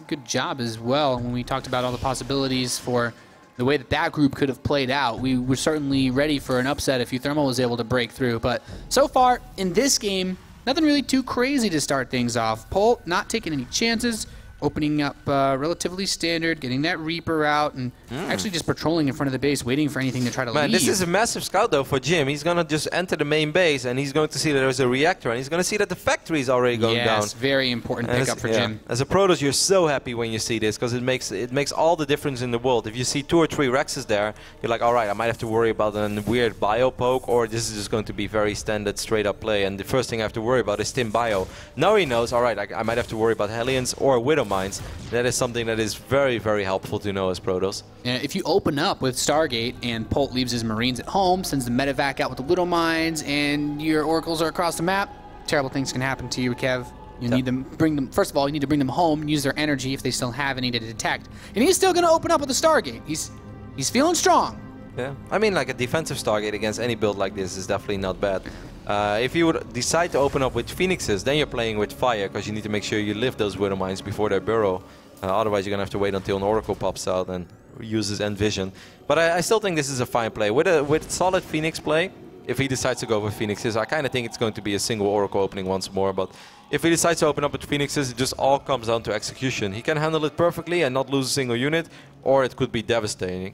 [SPEAKER 3] good job as well when we talked about all the possibilities for the way that group could have played out. We were certainly ready for an upset if Uthermal was able to break through. But so far, in this game, nothing really too crazy to start things off. Polt not taking any chances, opening up relatively standard, getting that Reaper out, and actually just patrolling in front of the base, waiting for anything to try to leave.
[SPEAKER 2] This is a massive scout, though, for Jim. He's going to just enter the main base, and he's going to see that there's a reactor, and he's going to see that the factory is already going down.
[SPEAKER 3] Yes, very important pickup for Jim.
[SPEAKER 2] As a Protoss, you're so happy when you see this, because it makes all the difference in the world. If you see 2 or 3 Rexes there, you're like, all right, I might have to worry about a weird bio poke, or this is just going to be very standard, straight-up play, and the first thing I have to worry about is Tim Bio. Now he knows, all right, I might have to worry about Hellions or Widow Mines. That is something that is very, very helpful to know as Protoss.
[SPEAKER 3] Yeah, if you open up with Stargate and Polt leaves his Marines at home, sends the medevac out with the Widow Mines, and your Oracles are across the map, terrible things can happen to you, Kev. You need them, first of all, you need to bring them home and use their energy if they still have any to detect. And he's still going to open up with the Stargate. He's feeling strong.
[SPEAKER 2] Yeah, I mean, like a defensive Stargate against any build like this is definitely not bad. If you would decide to open up with Phoenixes, then you're playing with fire, because you need to make sure you lift those Widow Mines before they burrow. Otherwise, you're going to have to wait until an Oracle pops out and uses End Vision. But I still think this is a fine play. With solid Phoenix play, if he decides to go with Phoenixes. I kind of think it's going to be a single Oracle opening once more, but if he decides to open up with Phoenixes, it just all comes down to execution. He can handle it perfectly and not lose a single unit, or it could be devastating.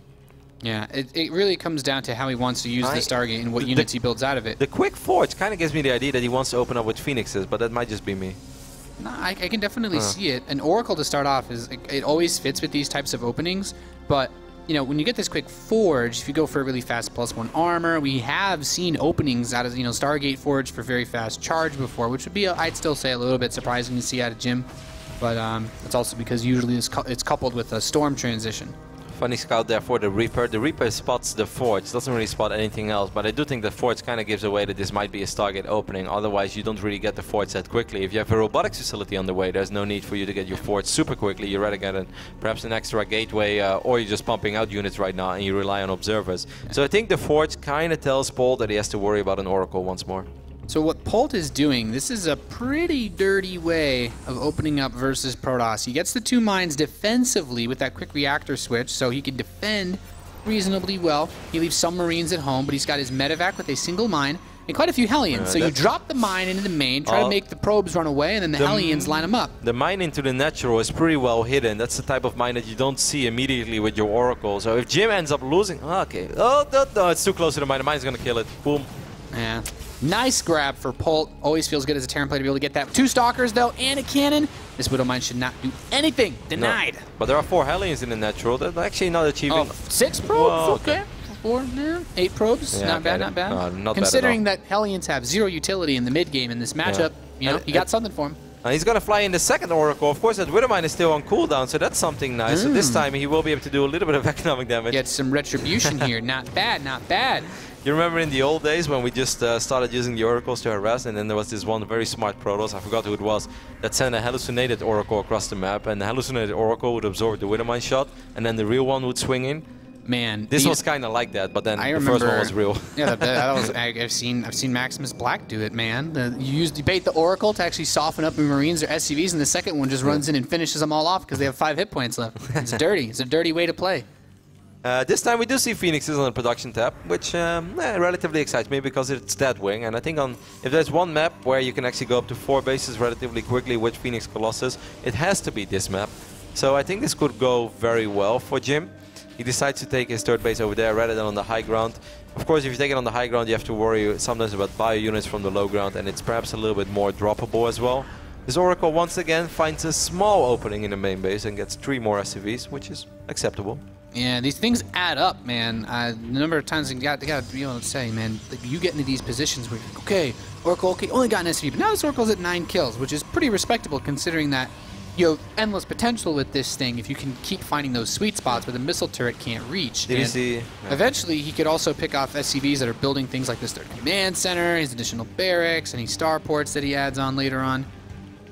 [SPEAKER 3] Yeah, it really comes down to how he wants to use the Stargate and what units he builds out of it.
[SPEAKER 2] The quick forge kind of gives me the idea that he wants to open up with Phoenixes, but that might just be me.
[SPEAKER 3] No, I can definitely see it. An Oracle to start off it always fits with these types of openings, but you know, when you get this quick forge, if you go for a really fast +1 armor, we have seen openings out of, you know, Stargate Forge for very fast charge before, which would be, I'd still say, a little bit surprising to see out of Jim. But it's also because usually it's coupled with a storm transition.
[SPEAKER 2] Funny scout there for the Reaper. The Reaper spots the Forge, doesn't really spot anything else, but I do think the Forge kind of gives away that this might be a Stargate opening. Otherwise, you don't really get the Forge that quickly. If you have a robotics facility on the way, there's no need for you to get your Forge super quickly. You'd rather get perhaps an extra gateway, or you're just pumping out units right now and you rely on observers. Yeah. So I think the Forge kind of tells Polt that he has to worry about an Oracle once more.
[SPEAKER 3] So what Polt is doing, this is a pretty dirty way of opening up versus Protoss. He gets the 2 mines defensively with that quick reactor switch, so he can defend reasonably well. He leaves some Marines at home, but he's got his medevac with a single mine and quite a few Hellions. So you drop the mine into the main, try to make the probes run away, and then the Hellions line them up.
[SPEAKER 2] The mine into the natural is pretty well hidden. That's the type of mine that you don't see immediately with your Oracle. So if Jim ends up losing... Okay. Oh, no, it's too close to the mine. The mine's going to kill it. Boom.
[SPEAKER 3] Yeah. Nice grab for Polt. Always feels good as a Terran player to be able to get that. 2 Stalkers, though, and a cannon. This Widow Mine should not do anything. Denied.
[SPEAKER 2] No. But there are 4 Hellions in the natural. That's actually not achieving...
[SPEAKER 3] Oh, 6 probes? Whoa, okay. 4, 8 probes. Yeah, not bad, not bad.
[SPEAKER 2] Not
[SPEAKER 3] Considering
[SPEAKER 2] bad
[SPEAKER 3] that Hellions have 0 utility in the mid-game in this matchup, you know, you got something for him.
[SPEAKER 2] He's going to fly in the second Oracle. Of course, that Widow Mine is still on cooldown, so that's something nice. So this time he will be able to do a little bit of economic damage.
[SPEAKER 3] Get some retribution here. Not bad, not bad.
[SPEAKER 2] You remember in the old days when we just started using the Oracles to harass, and then there was this one very smart Protoss, I forgot who it was, that sent a hallucinated Oracle across the map, and the hallucinated Oracle would absorb the Widow Mine shot, and then the real one would swing in.
[SPEAKER 3] Man,
[SPEAKER 2] this was kind of like that, but then the first one was real.
[SPEAKER 3] Yeah, that was. I've seen Maximus Black do it, man. You bait the Oracle to actually soften up Marines or SCVs, and the second one just runs in and finishes them all off because they have 5 hit points left. It's dirty. It's a dirty way to play.
[SPEAKER 2] This time we do see Phoenixes on the production tab, which relatively excites me because it's that wing. And I think if there's one map where you can actually go up to 4 bases relatively quickly with Phoenix Colossus, it has to be this map. So I think this could go very well for Jim. He decides to take his 3rd base over there rather than on the high ground. Of course, if you take it on the high ground, you have to worry sometimes about bio units from the low ground, and it's perhaps a little bit more droppable as well. This Oracle once again finds a small opening in the main base and gets 3 more SCVs, which is acceptable.
[SPEAKER 3] Yeah, these things add up, man. The number of times you got to be able to say, man, like you get into these positions where you're like, okay, Oracle, okay, only got an SCV, but now this Oracle's at 9 kills, which is pretty respectable considering that you have endless potential with this thing if you can keep finding those sweet spots where the missile turret can't reach.
[SPEAKER 2] Did you see?
[SPEAKER 3] Eventually, he could also pick off SCVs that are building things like this 3rd command center, his additional barracks, any starports that he adds on later on.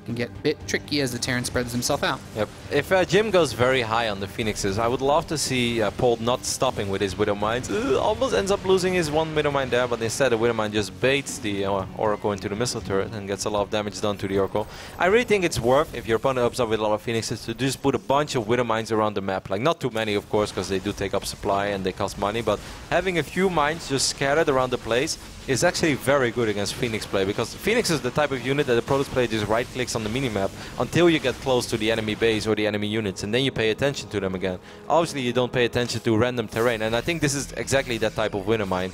[SPEAKER 3] Can get a bit tricky as the Terran spreads himself out.
[SPEAKER 2] Yep. If Jim goes very high on the Phoenixes, I would love to see Polt not stopping with his Widow Mines. Almost ends up losing his 1 Widow Mine there, but instead the Widow Mine just baits the Oracle into the missile turret and gets a lot of damage done to the Oracle. I really think it's worth, if your opponent opens up with a lot of Phoenixes, to just put a bunch of Widow Mines around the map. Like, not too many, of course, because they do take up supply and they cost money, but having a few mines just scattered around the place is actually very good against Phoenix play, because Phoenix is the type of unit that the Protoss player just right-clicks on the minimap until you get close to the enemy base or the enemy units, and then you pay attention to them again. Obviously, you don't pay attention to random terrain, and I think this is exactly that type of Widow Mine.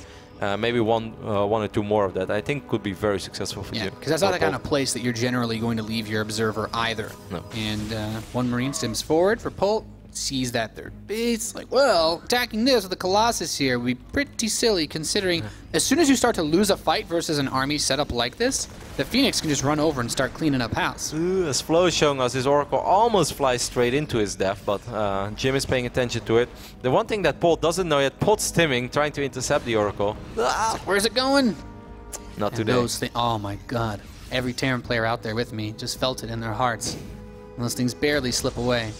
[SPEAKER 2] Maybe one or 2 more of that, I think could be very successful for you.
[SPEAKER 3] Yeah, because that's not the kind of place that you're generally going to leave your observer either.
[SPEAKER 2] No.
[SPEAKER 3] And 1 Marine stims forward for Polt. Sees that 3rd base, like, well, attacking this with the Colossus here would be pretty silly considering as soon as you start to lose a fight versus an army set up like this, the Phoenix can just run over and start cleaning up house.
[SPEAKER 2] As Flo is showing us, his Oracle almost flies straight into his death, but Jim is paying attention to it. The one thing that Polt doesn't know yet, Polt's stimming, trying to intercept the Oracle.
[SPEAKER 3] Like, where's it going?
[SPEAKER 2] Not today.
[SPEAKER 3] Oh my god. Every Terran player out there with me just felt it in their hearts. And those things barely slip away.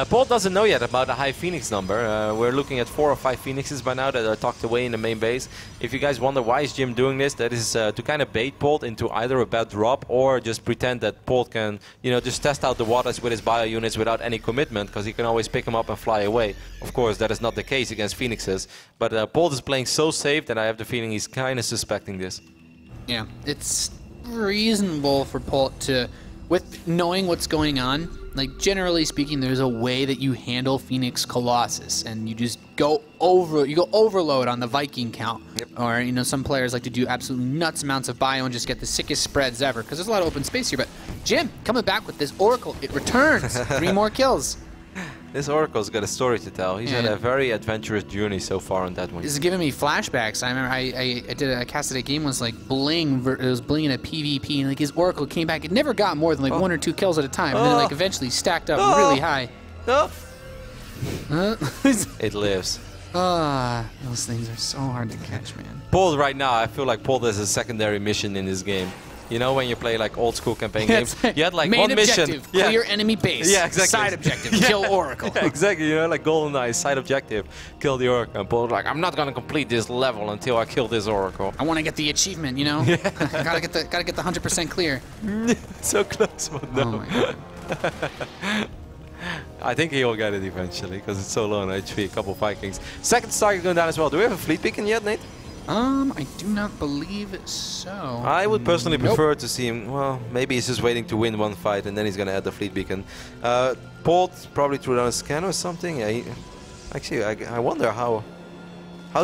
[SPEAKER 2] Polt doesn't know yet about the high Phoenix number. We're looking at 4 or 5 Phoenixes by now that are tucked away in the main base. If you guys wonder why is Jim doing this, that is to kind of bait Polt into either a bad drop or just pretend that Polt can, you know, just test out the waters with his bio units without any commitment, because he can always pick them up and fly away. Of course, that is not the case against Phoenixes, but Polt is playing so safe that I have the feeling he's kind of suspecting this.
[SPEAKER 3] Yeah, it's reasonable for Polt to, with knowing what's going on, like generally speaking, there's a way that you handle Phoenix Colossus, and you just go overload on the Viking count.
[SPEAKER 2] Yep.
[SPEAKER 3] Or, you know, some players like to do absolutely nuts amounts of bio and just get the sickest spreads ever, because there's a lot of open space here. But Jim, coming back with this Oracle, it returns 3 more kills.
[SPEAKER 2] This Oracle's got a story to tell. He's had a very adventurous journey so far on that one.
[SPEAKER 3] This is giving me flashbacks. I remember I casted a game once, like Bling. It was Bling in a PvP, and like his Oracle came back. It never got more than like 1 or 2 kills at a time, and then like eventually stacked up really high.
[SPEAKER 2] No. It lives.
[SPEAKER 3] Those things are so hard to catch, man.
[SPEAKER 2] Polt right now, I feel like Polt has a secondary mission in this game. You know, when you play like old school campaign games, you had like
[SPEAKER 3] main
[SPEAKER 2] one
[SPEAKER 3] objective,
[SPEAKER 2] mission.
[SPEAKER 3] Clear enemy base.
[SPEAKER 2] Yeah, exactly.
[SPEAKER 3] Side objective, kill Oracle.
[SPEAKER 2] Yeah, exactly. You know, like GoldenEye, side objective, kill the Oracle. And Polt like, I'm not gonna complete this level until I kill this Oracle.
[SPEAKER 3] I want to get the achievement, you know.
[SPEAKER 2] Yeah.
[SPEAKER 3] gotta get the 100% clear.
[SPEAKER 2] So close, but no.
[SPEAKER 3] Oh my god.
[SPEAKER 2] I think he'll get it eventually because it's so low on HP. A couple Vikings. Second target going down as well. Do we have a fleet beacon yet, Nate?
[SPEAKER 3] I do not believe so.
[SPEAKER 2] I would personally prefer to see him. Well, maybe he's just waiting to win one fight and then he's gonna add the fleet beacon. Polt probably threw down a scan or something. Yeah, actually, I wonder how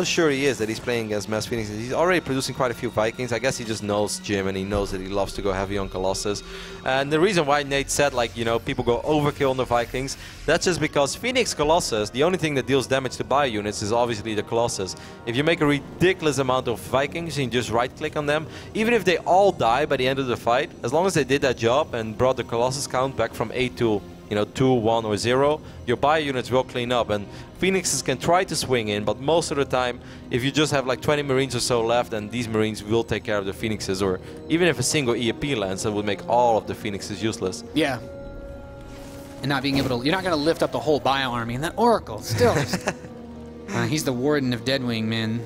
[SPEAKER 2] sure he is that he's playing against Mass Phoenix. He's already producing quite a few Vikings. I guess he just knows Jim and he knows that he loves to go heavy on Colossus. And the reason why Nate said, like, you know, people go overkill on the Vikings, that's just because Phoenix Colossus, the only thing that deals damage to bio units is obviously the Colossus. If you make a ridiculous amount of Vikings and just right click on them, even if they all die by the end of the fight, as long as they did that job and brought the Colossus count back from 8 to, you know, 2, 1 or 0, your bio units will clean up, and Phoenixes can try to swing in, but most of the time, if you just have like 20 Marines or so left, then these Marines will take care of the Phoenixes, or even if a single EAP lands, that would make all of the Phoenixes useless.
[SPEAKER 3] Yeah. And not being able to, you're not going to lift up the whole bio army, and that Oracle, still. He's the Warden of Deadwing, man.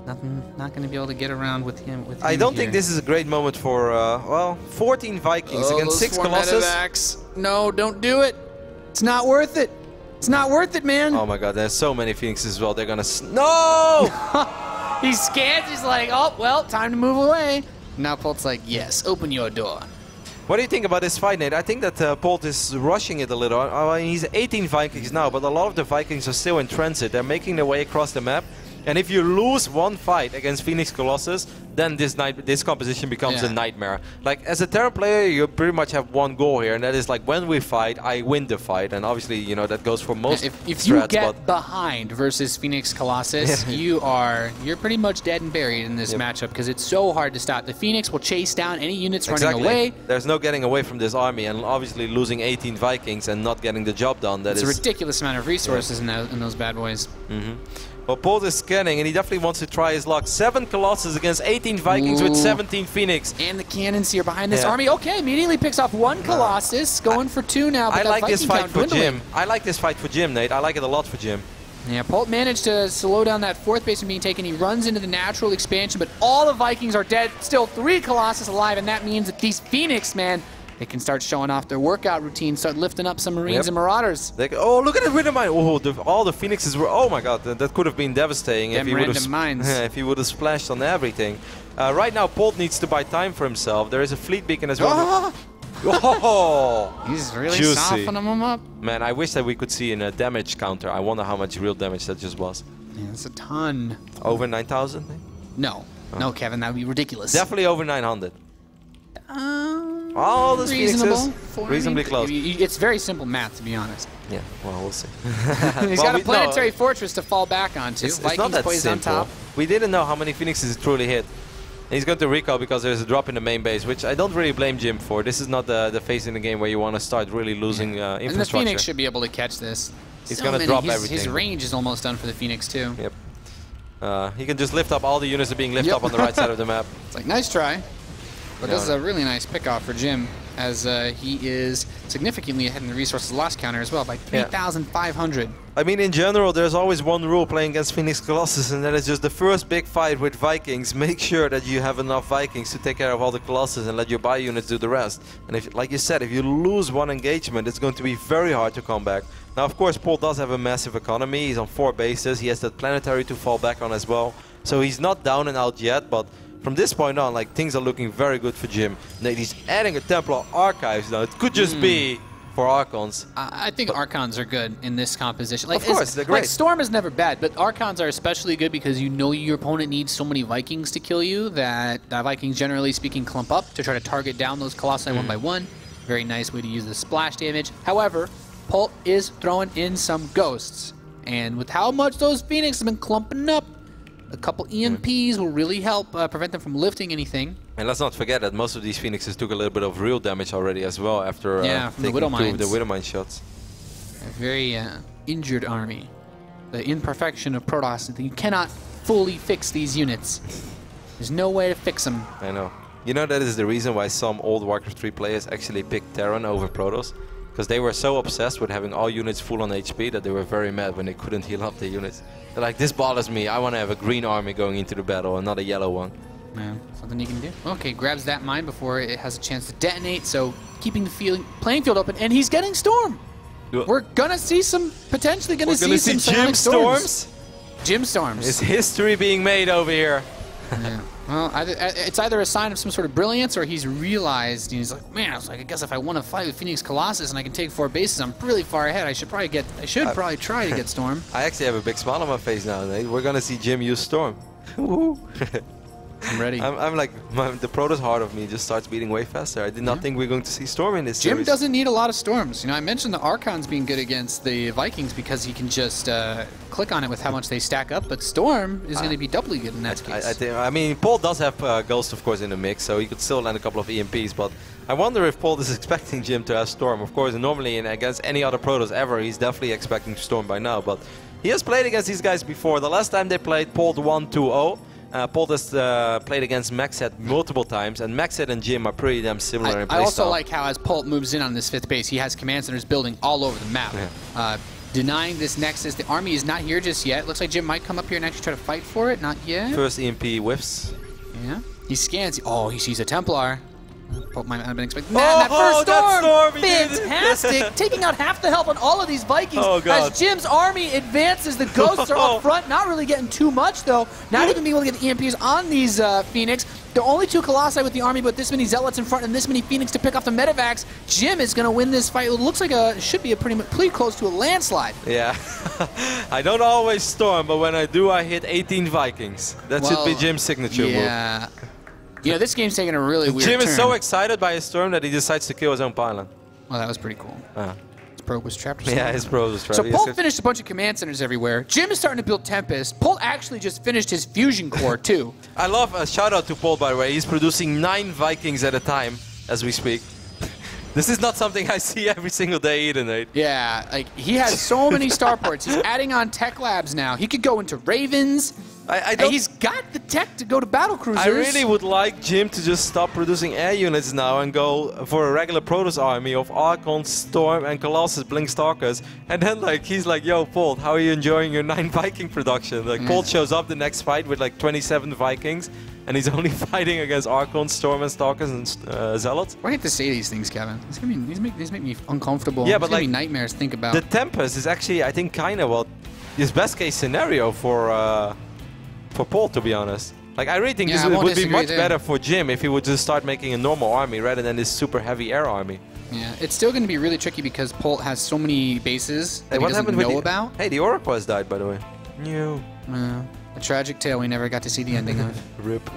[SPEAKER 3] Not going to be able to get around with him.
[SPEAKER 2] I don't think this is a great moment for, well, 14 Vikings against 6 Colossus.
[SPEAKER 3] No, don't do it. It's not worth it. It's not worth it, man.
[SPEAKER 2] Oh my god, there's so many Phoenixes as well. They're gonna... No!
[SPEAKER 3] He scans, he's like, oh, well, time to move away. Now Polt's like, yes, open your door.
[SPEAKER 2] What do you think about this fight, Nate? I think that Polt is rushing it a little. I mean, he's 18 Vikings now, but a lot of the Vikings are still in transit. They're making their way across the map. And if you lose one fight against Phoenix Colossus, then this composition becomes a nightmare. Like, as a Terran player, you pretty much have one goal here, and that is like, when we fight, I win the fight. And obviously, you know, that goes for most
[SPEAKER 3] If
[SPEAKER 2] strats,
[SPEAKER 3] you get behind versus Phoenix Colossus, you're pretty much dead and buried in this matchup, because it's so hard to stop. The Phoenix will chase down any units running away.
[SPEAKER 2] There's no getting away from this army, and obviously losing 18 Vikings and not getting the job done, it's
[SPEAKER 3] a ridiculous amount of resources in those bad boys.
[SPEAKER 2] Well, Polt is scanning, and he definitely wants to try his luck. 7 Colossus against 18 Vikings with 17 Phoenix.
[SPEAKER 3] And the cannons here behind this army. Okay, immediately picks off 1 Colossus, going for 2 now. But
[SPEAKER 2] I like this fight for Jim. I like this fight for Jim, Nate. I like it a lot for Jim.
[SPEAKER 3] Yeah, Polt managed to slow down that 4th base from being taken. He runs into the natural expansion, but all the Vikings are dead. Still 3 Colossus alive, and that means that these Phoenix, man, they can start showing off their workout routine, start lifting up some Marines and Marauders.
[SPEAKER 2] Oh, look at the rhythm mine. Oh, all the Phoenixes were... Oh my god, that could have been devastating if he would have... if he would have splashed on everything. Right now, Polt needs to buy time for himself. There is a fleet beacon as well. Oh,
[SPEAKER 3] he's really softening them up.
[SPEAKER 2] Man, I wish that we could see in a damage counter. I wonder how much real damage that just was.
[SPEAKER 3] Yeah, it's a ton.
[SPEAKER 2] Over 9,000?
[SPEAKER 3] No. No, Kevin, that would be ridiculous.
[SPEAKER 2] Definitely over 900. All those Phoenixes, reasonably close.
[SPEAKER 3] It's very simple math, to be honest.
[SPEAKER 2] Yeah, well, we'll see.
[SPEAKER 3] He's got a planetary fortress to fall back onto.
[SPEAKER 2] It's not that simple. On top. We didn't know how many Phoenixes he truly hit. And he's going to recall because there's a drop in the main base, which I don't really blame Jim for. This is not the phase in the game where you want to start really losing infrastructure.
[SPEAKER 3] And the Phoenix should be able to catch this.
[SPEAKER 2] He's going to drop everything.
[SPEAKER 3] His range is almost done for the Phoenix, too.
[SPEAKER 2] Yep. He can just lift up all the units that are being lifted up on the right side of the map.
[SPEAKER 3] It's like, nice try. But this is a really nice pick-off for Jim. as he is significantly ahead in the resources loss counter as well by 3,500.
[SPEAKER 2] I mean, in general, there's always one rule playing against Phoenix Colossus, and that is just the first big fight with Vikings. Make sure that you have enough Vikings to take care of all the Colossus and let your buy units do the rest. And if, like you said, if you lose one engagement, it's going to be very hard to come back. Now, of course, Polt does have a massive economy. He's on 4 bases. He has that planetary to fall back on as well. So he's not down and out yet, but from this point on, like, things are looking very good for Jim. Now, he's adding a Templar Archives now. It could just be for Archons.
[SPEAKER 3] I think Archons are good in this composition. Like,
[SPEAKER 2] of course, they're great.
[SPEAKER 3] Like, Storm is never bad, but Archons are especially good because you know your opponent needs so many Vikings to kill you that Vikings, generally speaking, clump up to try to target down those Colossi one by one. Very nice way to use the splash damage. However, Polt is throwing in some Ghosts. And with how much those Phoenix have been clumping up, a couple EMPs will really help prevent them from lifting anything.
[SPEAKER 2] And let's not forget that most of these Phoenixes took a little bit of real damage already as well after
[SPEAKER 3] from
[SPEAKER 2] taking
[SPEAKER 3] the Widowmines.
[SPEAKER 2] the Widowmine shots.
[SPEAKER 3] A very injured army. The imperfection of Protoss. You cannot fully fix these units. There's no way to fix them.
[SPEAKER 2] I know. You know, that is the reason why some old Warcraft 3 players actually picked Terran over Protoss. Because they were so obsessed with having all units full on HP that they were very mad when they couldn't heal up their units. They're like, this bothers me. I want to have a green army going into the battle and not a yellow one.
[SPEAKER 3] Yeah, something you can do. Okay, grabs that mine before it has a chance to detonate. So keeping the playing field open, and he's getting Storm. We're gonna see some, potentially gonna see some
[SPEAKER 2] Jim Storms.
[SPEAKER 3] Jim Storms.
[SPEAKER 2] Is history being made over here?
[SPEAKER 3] Yeah. Well, it's either a sign of some sort of brilliance, or he's realized, he's like, man, I guess if I want to fight with Phoenix Colossus and I can take 4 bases, I'm really far ahead. I should probably try to get Storm.
[SPEAKER 2] I actually have a big smile on my face now. We're gonna see Jim use Storm.
[SPEAKER 3] I'm ready.
[SPEAKER 2] I'm like, the Protoss heart of me just starts beating way faster. I did not think we were going to see Storm in this
[SPEAKER 3] Jim
[SPEAKER 2] series.
[SPEAKER 3] doesn't need a lot of Storms. You know, I mentioned the Archons being good against the Vikings because he can just click on it with how much they stack up, but Storm is going to be doubly good in that case.
[SPEAKER 2] I mean, Polt does have Ghost, of course, in the mix, so he could still land a couple of EMPs, but I wonder if Polt is expecting Jim to have Storm. Of course, normally against any other Protoss ever, he's definitely expecting Storm by now, but he has played against these guys before. The last time they played, Polt won 2-0. Polt has played against Maxhead multiple times, and Maxhead and Jim are pretty damn similar in playstyle.
[SPEAKER 3] I also like how as Polt moves in on this 5th base, he has command centers building all over the map. Yeah. Denying this Nexus. The army is not here just yet. Looks like Jim might come up here and actually try to fight for it. Not yet.
[SPEAKER 2] First EMP whiffs.
[SPEAKER 3] Yeah. He scans. Oh, he sees a Templar. Polt might not have been expecting that first Storm! Fantastic! Taking out half the health on all of these Vikings.
[SPEAKER 2] Oh, God.
[SPEAKER 3] As Jim's army advances, the Ghosts are up front. Not really getting too much, though. Not even being able to get the EMPs on these Phoenix. There are only 2 Colossi with the army, but this many Zealots in front and this many Phoenix to pick off the Medivacs. Jim is going to win this fight. It looks like should be pretty close to a landslide.
[SPEAKER 2] Yeah. I don't always Storm, but when I do, I hit 18 Vikings. That should be Jim's signature move.
[SPEAKER 3] Yeah. You know, this game's taking a really weird
[SPEAKER 2] Jim
[SPEAKER 3] turn.
[SPEAKER 2] is so excited by his Storm that he decides to kill his own pylon.
[SPEAKER 3] Well, that was pretty cool. His probe was trapped.
[SPEAKER 2] Yeah, his probe was trapped.
[SPEAKER 3] So Polt finished a bunch of command centers everywhere. Jim is starting to build Tempest. Polt actually just finished his Fusion Core, too.
[SPEAKER 2] I love a shout out to Polt, by the way. He's producing 9 Vikings at a time as we speak. This is not something I see every single day either, Nate.
[SPEAKER 3] Yeah, like he has so many starports. He's adding on tech labs now. He could go into Ravens. He's got the tech to go to battle cruisers.
[SPEAKER 2] I really would like Jim to just stop producing air units now and go for a regular Protoss army of Archons, Storm, and Colossus Blink Stalkers. And then he's like, yo, Polt, how are you enjoying your 9 Viking production? Polt shows up the next fight with 27 Vikings, and he's only fighting against Archons, Storm, and Stalkers and Zealots.
[SPEAKER 3] I hate to say these things, Kevin. These make me uncomfortable.
[SPEAKER 2] Yeah, but
[SPEAKER 3] it's gonna be nightmares to think about.
[SPEAKER 2] The Tempest is actually, I think, kind of his best case scenario for Polt, to be honest. I really think this would be much better for Jim if he would just start making a normal army rather than this super heavy air army.
[SPEAKER 3] Yeah, it's still going to be really tricky because Polt has so many bases that he doesn't know about.
[SPEAKER 2] Hey, the Oracle has died, by the way.
[SPEAKER 3] No. A tragic tale we never got to see the ending of.
[SPEAKER 2] Rip.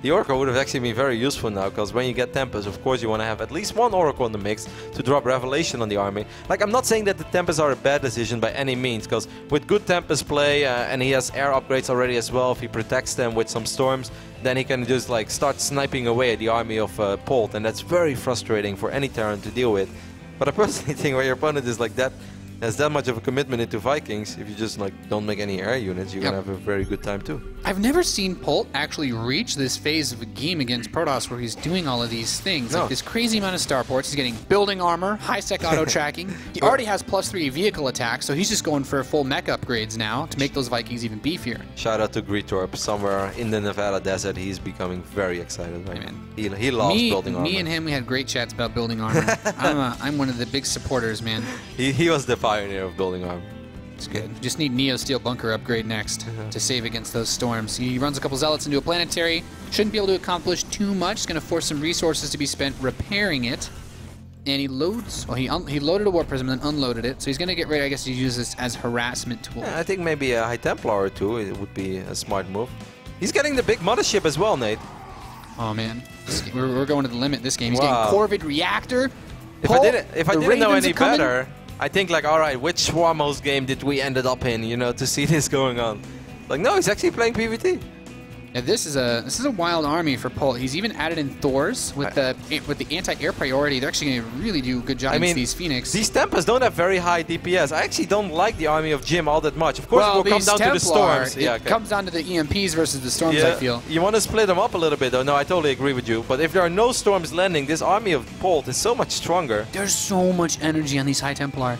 [SPEAKER 2] The Oracle would have actually been very useful now, because when you get Tempest, of course you want to have at least 1 Oracle in the mix to drop Revelation on the army. I'm not saying that the Tempests are a bad decision by any means, because with good Tempest play, and he has air upgrades already as well, if he protects them with some Storms, then he can just start sniping away at the army of Polt, and that's very frustrating for any Terran to deal with. But I personally think when your opponent is like that has that much of a commitment into Vikings, if you just like don't make any air units, you're gonna have a very good time too.
[SPEAKER 3] I've never seen Polt actually reach this phase of a game against Protoss where he's doing all of these things.
[SPEAKER 2] No.
[SPEAKER 3] Like this crazy amount of starports. He's getting building armor, high-sec auto tracking. He already has +3 vehicle attack, so he's just going for full mech upgrades now to make those Vikings even beefier.
[SPEAKER 2] Shout out to Greetorp, somewhere in the Nevada desert. He's becoming very excited right now. He loves building armor.
[SPEAKER 3] Me and him, we had great chats about building armor. I'm one of the big supporters, man.
[SPEAKER 2] He was the pioneer of building armor.
[SPEAKER 3] It's good. Just need Neo Steel Bunker upgrade next to save against those storms. He runs a couple Zealots into a planetary. Shouldn't be able to accomplish too much. It's going to force some resources to be spent repairing it. And he loads. Well, he loaded a Warp Prism and then unloaded it. So he's going to get ready, I guess, to use this as harassment tool.
[SPEAKER 2] Yeah, I think maybe a High Templar or two it would be a smart move. He's getting the big mothership as well, Nate.
[SPEAKER 3] Oh man, we're going to the limit this game. He's getting Corvid Reactor.
[SPEAKER 2] If I didn't know any better, I think like, all right, which Swarmos game did we ended up in, you know, to see this going on? Like, no, he's actually playing PvT.
[SPEAKER 3] Yeah, this is a wild army for Polt. He's even added in Thors with the anti-air priority. They're actually going to really do a good job against these Phoenix.
[SPEAKER 2] These Tempests don't have very high DPS. I actually don't like the army of Jim all that much. Of course, it will come down to the storms.
[SPEAKER 3] It comes down to the EMPs versus the storms, I feel.
[SPEAKER 2] You want to split them up a little bit, though. No, I totally agree with you. But if there are no storms landing, this army of Polt is so much stronger.
[SPEAKER 3] There's so much energy on these High Templar.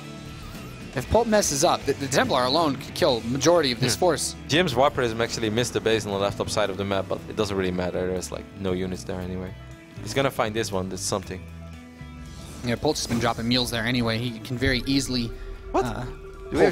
[SPEAKER 3] If Polt messes up, the Templar alone could kill majority of this force.
[SPEAKER 2] Jim's Warp Prism actually missed the base on the left up side of the map, but it doesn't really matter. There's like no units there anyway. He's gonna find this one. That's something.
[SPEAKER 3] Yeah, Polt's just been dropping mules there anyway. He can very easily pull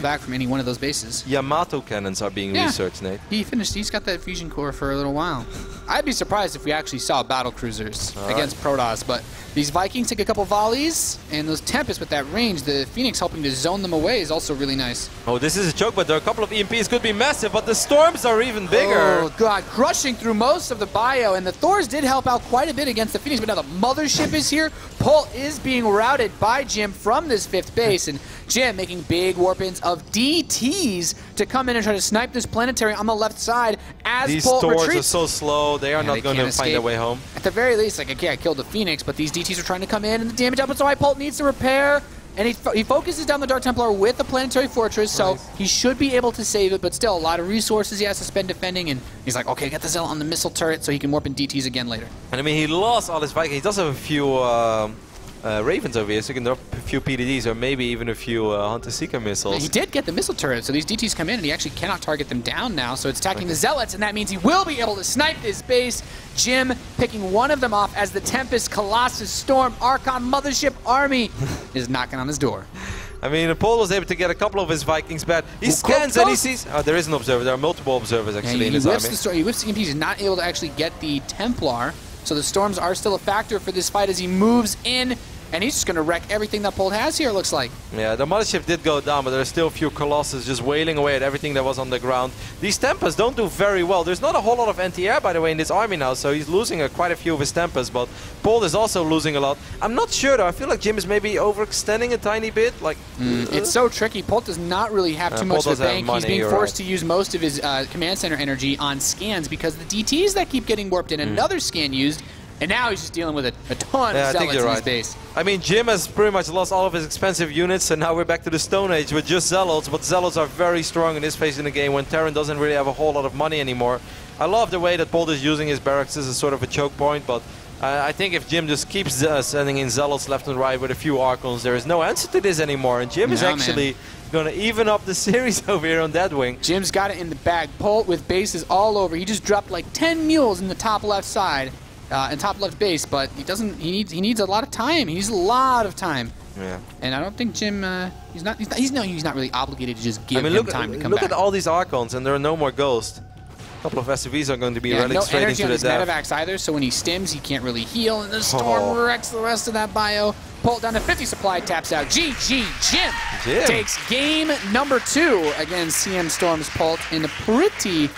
[SPEAKER 3] back from any one of those bases.
[SPEAKER 2] Yamato cannons are being researched, Nate.
[SPEAKER 3] He finished. He's got that fusion core for a little while. I'd be surprised if we actually saw battle cruisers against Protoss, but these Vikings take a couple volleys, and those Tempests with that range, the Phoenix helping to zone them away is also really nice.
[SPEAKER 2] Oh, this is a joke, but there are a couple of EMPs could be massive, but the storms are even bigger.
[SPEAKER 3] Oh, God, crushing through most of the bio, and the Thors did help out quite a bit against the Phoenix, but now the mothership is here. Polt is being routed by Jim from this 5th base, and Jim making big warp-ins of DTs to come in and try to snipe this planetary on the left side as
[SPEAKER 2] these
[SPEAKER 3] Polt
[SPEAKER 2] Thors
[SPEAKER 3] retreats.
[SPEAKER 2] are so slow, they are not going to find their way home.
[SPEAKER 3] At the very least, like, okay, I killed the Phoenix, but these DTs are trying to come in, and the damage output so high, Polt needs to repair, and he focuses down the Dark Templar with the Planetary Fortress, so he should be able to save it, but still a lot of resources he has to spend defending, and he's like, okay, get the Zealot on the missile turret so he can warp in DTs again later.
[SPEAKER 2] And I mean, he lost all his Vikings. He does have a few Ravens over here, so he can drop a few PDDs or maybe even a few Hunter-Seeker missiles.
[SPEAKER 3] Yeah, he did get the missile turret, so these DTs come in and he actually cannot target them down now, so it's attacking the Zealots, and that means he will be able to snipe this base. Jim picking one of them off as the Tempest, Colossus, Storm, Archon, Mothership Army is knocking on his door.
[SPEAKER 2] I mean, Polt was able to get a couple of his Vikings back. He scans and he sees... Oh, there is an observer. There are multiple observers actually in his army.
[SPEAKER 3] He whiffs the EMPs. He's not able to actually get the Templar, so the storms are still a factor for this fight as he moves in. And he's just going to wreck everything that Polt has here, it looks like.
[SPEAKER 2] Yeah, the mothership did go down, but there are still a few Colossus just wailing away at everything that was on the ground. These Tempests don't do very well. There's not a whole lot of anti-air, by the way, in this army now, so he's losing quite a few of his Tempests, but Polt is also losing a lot. I'm not sure, though. I feel like Jim is maybe overextending a tiny bit. Like,
[SPEAKER 3] it's so tricky. Polt does not really have too much to bank. He's being forced to use most of his command center energy on scans because the DTs that keep getting warped in, another scan used, and now he's just dealing with a ton of Zealots in his base.
[SPEAKER 2] I mean, Jim has pretty much lost all of his expensive units, and now we're back to the Stone Age with just Zealots. But Zealots are very strong in this phase in the game when Terran doesn't really have a whole lot of money anymore. I love the way that Polt is using his barracks as a sort of a choke point, but I think if Jim just keeps sending in Zealots left and right with a few Archons, there is no answer to this anymore. And Jim is actually going to even up the series over here on that wing.
[SPEAKER 3] Jim's got it in the bag. Polt with bases all over. He just dropped like 10 mules in the top left side. And top left base, but he doesn't. He needs a lot of time. He needs a lot of time.
[SPEAKER 2] Yeah.
[SPEAKER 3] And I don't think Jim. He's not really obligated to just give him time to come back.
[SPEAKER 2] Look at all these Archons, and there are no more Ghosts. A couple of SUVs are going to be relics straight into the death.
[SPEAKER 3] No energy on his medevacs either. So when he stims, he can't really heal, and the storm wrecks the rest of that bio. Polt down to 50 supply, taps out. GG Jim takes game number 2 against CM Storm's Polt in a pretty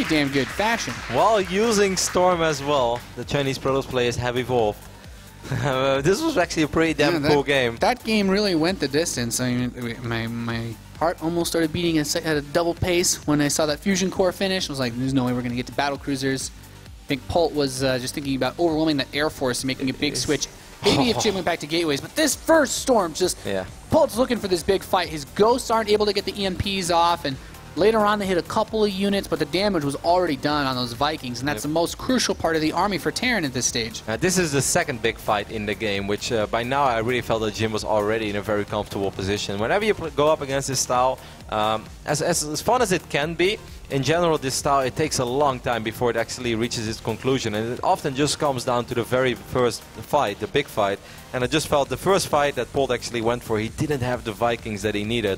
[SPEAKER 3] damn good fashion.
[SPEAKER 2] While using Storm as well, the Chinese Protoss players have evolved. This was actually a pretty damn cool game.
[SPEAKER 3] That game really went the distance. I mean, my heart almost started beating at a double pace when I saw that fusion core finish. I was like, there's no way we're going to get to battle cruisers. I think Polt was just thinking about overwhelming that Air Force and making a big switch Maybe if Jim went back to gateways, but this first storm just...
[SPEAKER 2] Yeah.
[SPEAKER 3] Polt's looking for this big fight. His ghosts aren't able to get the EMPs off, and later on they hit a couple of units, but the damage was already done on those Vikings, and that's the most crucial part of the army for Terran at this stage.
[SPEAKER 2] This is the second big fight in the game, which by now I really felt that Jim was already in a very comfortable position. Whenever you go up against this style, as fun as it can be, in general, this style, it takes a long time before it actually reaches its conclusion, and it often just comes down to the very first fight, the big fight. And I just felt the first fight that Polt actually went for, he didn't have the Vikings that he needed.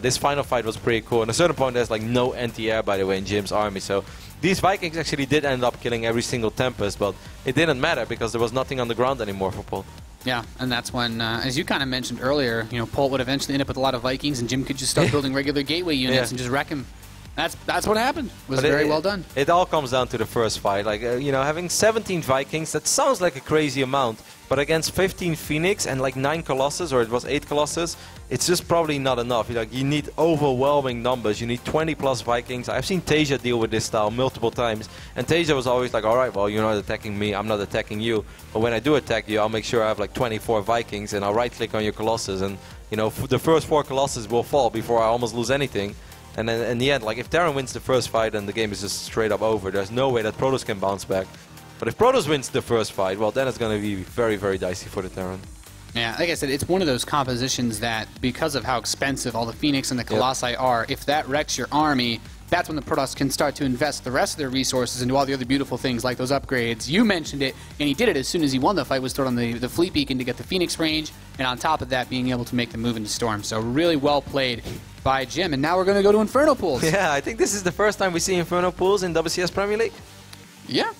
[SPEAKER 2] This final fight was pretty cool. And at a certain point, there's like no anti-air, by the way, in Jim's army. So these Vikings actually did end up killing every single Tempest, but it didn't matter because there was nothing on the ground anymore for Polt.
[SPEAKER 3] Yeah, and that's when, as you kind of mentioned earlier, you know, Polt would eventually end up with a lot of Vikings, and Jim could just start building regular gateway units and just wreck him. That's what happened. It was very well done.
[SPEAKER 2] It all comes down to the first fight. Like, you know, having 17 Vikings, that sounds like a crazy amount. But against 15 Phoenix and like 9 Colossus, or it was 8 Colossus, it's just probably not enough. Like, you need overwhelming numbers. You need 20 plus Vikings. I've seen Tasia deal with this style multiple times. And Tasia was always like, all right, well, you're not attacking me. I'm not attacking you. But when I do attack you, I'll make sure I have like 24 Vikings. And I'll right-click on your Colossus. And, you know, the first 4 Colossus will fall before I almost lose anything. And then in the end, like if Terran wins the first fight, then the game is just straight up over. There's no way that Protoss can bounce back. But if Protoss wins the first fight, well, then it's going to be very, very dicey for the Terran.
[SPEAKER 3] Yeah, like I said, it's one of those compositions that, because of how expensive all the Phoenix and the Colossi are, if that wrecks your army, that's when the Protoss can start to invest the rest of their resources into all the other beautiful things like those upgrades. You mentioned it, and he did it as soon as he won the fight, was stored on the Fleet Beacon to get the Phoenix range, and on top of that, being able to make the move into Storm. So really well played by Jim, and now we're going to go to Inferno Pools.
[SPEAKER 2] Yeah, I think this is the first time we see Inferno Pools in WCS Premier League.
[SPEAKER 3] Yeah.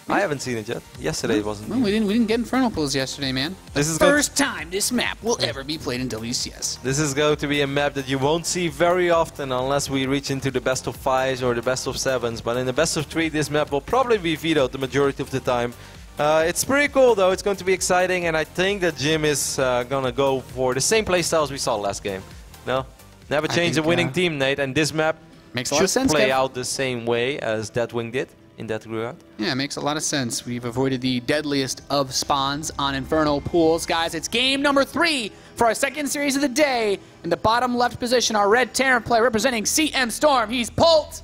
[SPEAKER 2] I haven't seen it yet. Yesterday it wasn't.
[SPEAKER 3] Well, we didn't get Inferno Pools yesterday, man.
[SPEAKER 2] This is
[SPEAKER 3] first time this map will ever be played in WCS.
[SPEAKER 2] This is going to be a map that you won't see very often unless we reach into the best of 5s or the best of 7s. But in the best of 3, this map will probably be vetoed the majority of the time. It's pretty cool though. It's going to be exciting, and I think that Jim is gonna go for the same playstyle as we saw last game. No, never change a winning team, Nate. And this map
[SPEAKER 3] makes a lot of sense.
[SPEAKER 2] Play out the same way as Deathwing did in that reroute.
[SPEAKER 3] Yeah, it makes a lot of sense. We've avoided the deadliest of spawns on Inferno Pools. Guys, it's game number 3 for our second series of the day. In the bottom left position, our red Terran player representing CM Storm. He's Polt.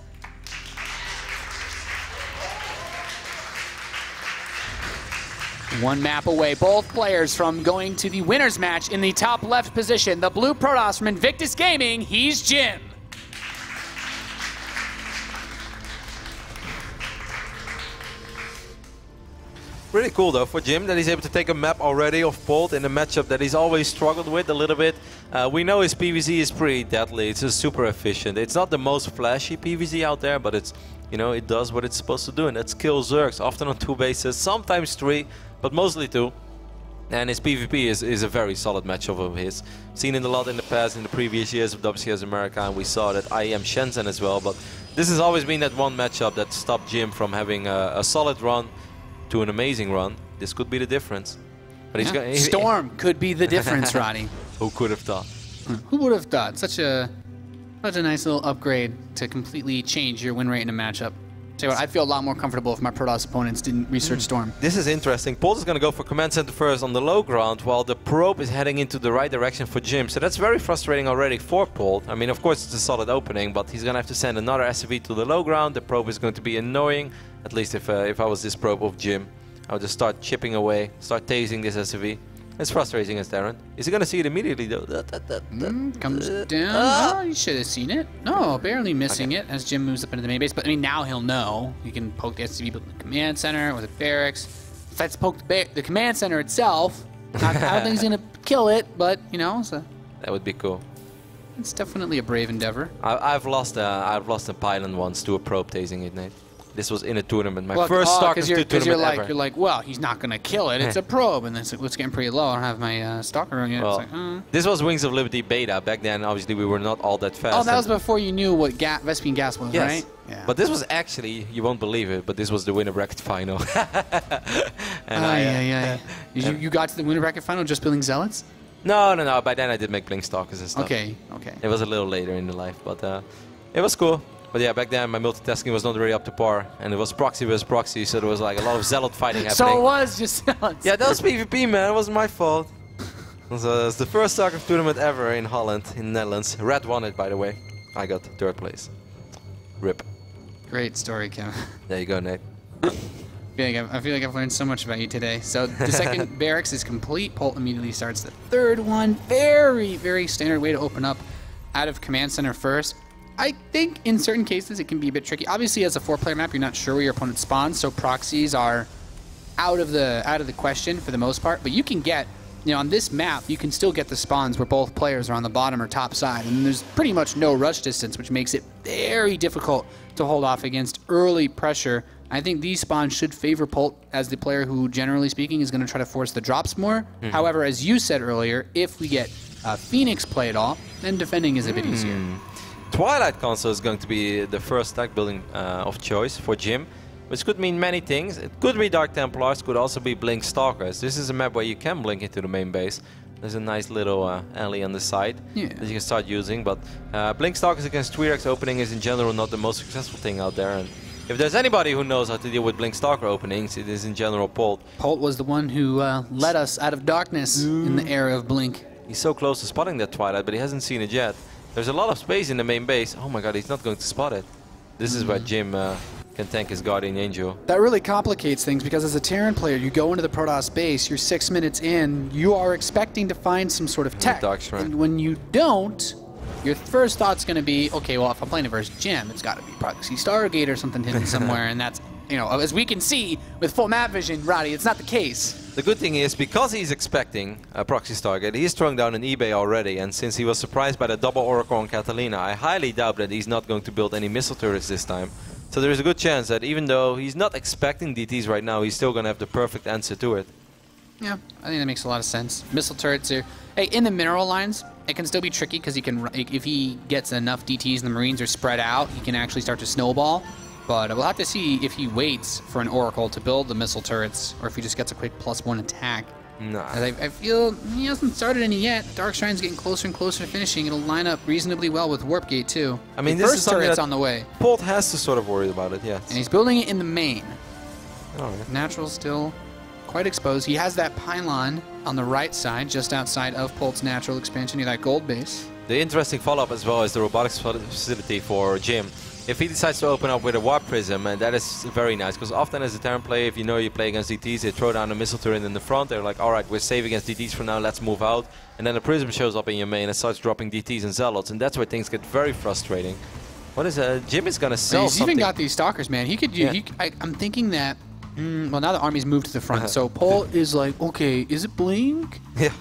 [SPEAKER 3] One map away, both players from going to the winner's match in the top left position. The blue Protoss from Invictus Gaming, he's Jim.
[SPEAKER 2] Really cool though for Jim that he's able to take a map already of Polt in a matchup that he's always struggled with a little bit. We know his PvZ is pretty deadly. It's just super efficient. It's not the most flashy PvZ out there, but it's, you know, it does what it's supposed to do, and that's kill Zergs, often on 2 bases, sometimes 3, but mostly 2. And his PvP is a very solid matchup of his. Seen it a lot in the past, in the previous years of WCS America, and we saw that IEM Shenzhen as well. But this has always been that one matchup that stopped Jim from having a solid run to an amazing run. This could be the difference. But he's
[SPEAKER 3] Storm could be the difference, Roddy.
[SPEAKER 2] Who could have thought?
[SPEAKER 3] Who would have thought? Such a nice little upgrade to completely change your win rate in a matchup. Tell you what, I feel a lot more comfortable if my Protoss opponents didn't research Storm.
[SPEAKER 2] This is interesting. Polt is going to go for command center first on the low ground, while the probe is heading into the right direction for Jim. So that's very frustrating already for Polt. I mean, of course, it's a solid opening, but he's going to have to send another SCV to the low ground. The probe is going to be annoying. At least if I was this probe of Jim, I would just start chipping away, start tasing this SCV. It's frustrating as Terran. Is he going to see it immediately, though?
[SPEAKER 3] Comes down. Oh, you should have seen it. No, barely missing it as Jim moves up into the main base. But I mean, now he'll know. He can poke the SCV with the command center, with the barracks. If that's poked the command center itself, I don't think he's going to kill it, but, you know. So
[SPEAKER 2] that would be cool.
[SPEAKER 3] It's definitely a brave endeavor.
[SPEAKER 2] I've lost a pylon once to a probe tasing it, Nate. This was in a tournament, my first StarCraft II tournament ever.
[SPEAKER 3] You're like, well, he's not going to kill it. It's a probe, and it's getting pretty low. I don't have my Stalker on yet.
[SPEAKER 2] Well,
[SPEAKER 3] it's like,
[SPEAKER 2] this was Wings of Liberty beta. Back then, obviously, we were not all that fast.
[SPEAKER 3] Oh, that was before you knew what Vespene gas was,
[SPEAKER 2] yes.
[SPEAKER 3] right?
[SPEAKER 2] Yeah. But this was actually, you won't believe it, but this was the winner bracket final.
[SPEAKER 3] And you got to the winner bracket final just building Zealots?
[SPEAKER 2] No. By then, I did make Blink Stalkers and stuff.
[SPEAKER 3] Okay.
[SPEAKER 2] It was a little later in the life, but it was cool. But yeah, back then my multitasking was not really up to par, and it was proxy versus proxy, so there was like a lot of zealot fighting happening.
[SPEAKER 3] So it was just zealots.
[SPEAKER 2] Yeah, that was PvP, man. It wasn't my fault. It was the first StarCraft tournament ever in Holland, in the Netherlands. Red won it, by the way. I got 3rd place. RIP.
[SPEAKER 3] Great story, Kevin.
[SPEAKER 2] There you go, Nate.
[SPEAKER 3] I feel like I've learned so much about you today. So the second barracks is complete. Polt immediately starts the 3rd one. Very, very standard way to open up out of command center first. I think in certain cases it can be a bit tricky. Obviously, as a 4-player map, you're not sure where your opponent spawns, so proxies are out of the question for the most part. But you can get, you know, on this map, you can still get the spawns where both players are on the bottom or top side, and there's pretty much no rush distance, which makes it very difficult to hold off against early pressure. I think these spawns should favor Polt as the player who, generally speaking, is going to try to force the drops more. However, as you said earlier, if we get Phoenix play at all, then defending is a bit easier.
[SPEAKER 2] Twilight console is going to be the first stack building of choice for Jim, which could mean many things. It could be Dark Templars, could also be Blink Stalkers. This is a map where you can blink into the main base. There's a nice little alley on the side that you can start using, but Blink Stalkers against Tweerex opening is in general not the most successful thing out there. And if there's anybody who knows how to deal with Blink Stalker openings, it is in general Polt.
[SPEAKER 3] Polt was the one who led us out of darkness in the era of Blink.
[SPEAKER 2] He's so close to spotting that Twilight, but he hasn't seen it yet. There's a lot of space in the main base. Oh my god, he's not going to spot it. This is where Jim can tank his Guardian Angel.
[SPEAKER 3] That really complicates things because as a Terran player, you go into the Protoss base, you're 6 minutes in, you are expecting to find some sort of tech. And when you don't, your first thought's going to be, okay, well, if I'm playing versus Jim, it's got to be Proxy Stargate or something hidden somewhere, and that's, you know, as we can see with full map vision, Roddy, it's not the case.
[SPEAKER 2] The good thing is, because he's expecting a Proxy Stargate, he's throwing down an eBay already, and since he was surprised by the double Oracle on Catalina, I highly doubt that he's not going to build any missile turrets this time. So there's a good chance that even though he's not expecting DTs right now, he's still going to have the perfect answer to it.
[SPEAKER 3] Yeah, I think that makes a lot of sense. Missile turrets are, hey, in the mineral lines, it can still be tricky because he can, if he gets enough DTs and the Marines are spread out, he can actually start to snowball. But we'll have to see if he waits for an Oracle to build the missile turrets, or if he just gets a quick +1 attack.
[SPEAKER 2] Nah.
[SPEAKER 3] I feel he hasn't started any yet. Dark Shrine's getting closer and closer to finishing. It'll line up reasonably well with Warp Gate too.
[SPEAKER 2] I mean,
[SPEAKER 3] the
[SPEAKER 2] this
[SPEAKER 3] first
[SPEAKER 2] is something
[SPEAKER 3] turret's
[SPEAKER 2] that
[SPEAKER 3] on the way.
[SPEAKER 2] Polt has to sort of worry about it, yes.
[SPEAKER 3] And he's building it in the main.
[SPEAKER 2] All right.
[SPEAKER 3] Natural's still quite exposed. He has that pylon on the right side, just outside of Polt's natural expansion near that gold base.
[SPEAKER 2] The interesting follow-up as well is the robotics facility for Jim. If he decides to open up with a Warp Prism, and that is very nice, because often as a Terran player, if you know you play against DTs, they throw down a missile turret in the front, they're like, alright, we're safe against DTs for now, let's move out. And then a Prism shows up in your main and starts dropping DTs and Zealots, and that's where things get very frustrating. What is Jim is going to sell
[SPEAKER 3] He's even got these Stalkers, man. He could. I'm thinking that, well, now the army's moved to the front, so Polt is like, okay, is it Blink?
[SPEAKER 2] Yeah.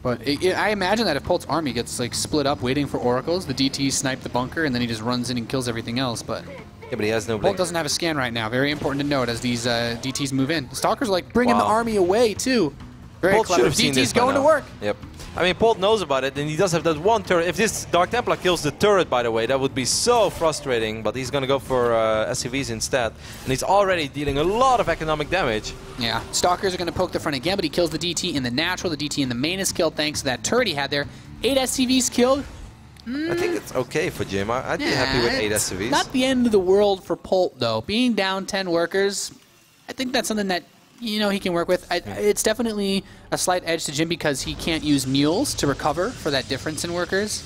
[SPEAKER 3] But I imagine that if Polt's army gets like split up waiting for oracles, the DTs snipe the bunker and then he just runs in and kills everything else. But
[SPEAKER 2] yeah, but he has no
[SPEAKER 3] Polt
[SPEAKER 2] Blink.
[SPEAKER 3] doesn't have a scan right now. Very important to note as these DTs move in. The Stalkers are like bringing the army away too. Very
[SPEAKER 2] Polt
[SPEAKER 3] clever.
[SPEAKER 2] DTs
[SPEAKER 3] going to work.
[SPEAKER 2] Yep. I mean, Polt knows about it, and he does have that one turret. If this Dark Templar kills the turret, by the way, that would be so frustrating. But he's going to go for SCVs instead. And he's already dealing a lot of economic damage.
[SPEAKER 3] Yeah, Stalkers are going to poke the front again, but he kills the DT in the natural. The DT in the main is killed thanks to that turret he had there. 8 SCVs killed.
[SPEAKER 2] I think it's okay for Jim. I'd be happy with 8 SCVs.
[SPEAKER 3] Not the end of the world for Polt, though. Being down 10 workers, I think that's something that, you know, he can work with. It's definitely a slight edge to Jim because he can't use mules to recover for that difference in workers.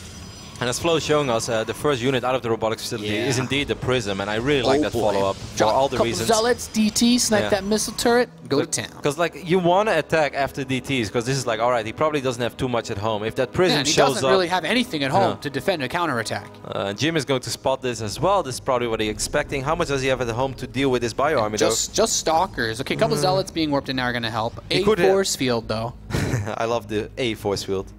[SPEAKER 2] And as Flo is showing us, the first unit out of the robotics facility is indeed the Prism, and I really like that follow-up for all the reasons.
[SPEAKER 3] Zealots, DT, snipe that missile turret, go to town.
[SPEAKER 2] Because like you want to attack after DTs, because this is like, all right, he probably doesn't have too much at home. If that Prism
[SPEAKER 3] he
[SPEAKER 2] shows
[SPEAKER 3] doesn't
[SPEAKER 2] up,
[SPEAKER 3] really have anything at home to defend a counterattack.
[SPEAKER 2] Jim is going to spot this as well. This is probably what he's expecting. How much does he have at home to deal with this bio army?
[SPEAKER 3] Just Stalkers. Okay, a couple Zealots being warped in now are going to help. A force field though.
[SPEAKER 2] I love the A force field.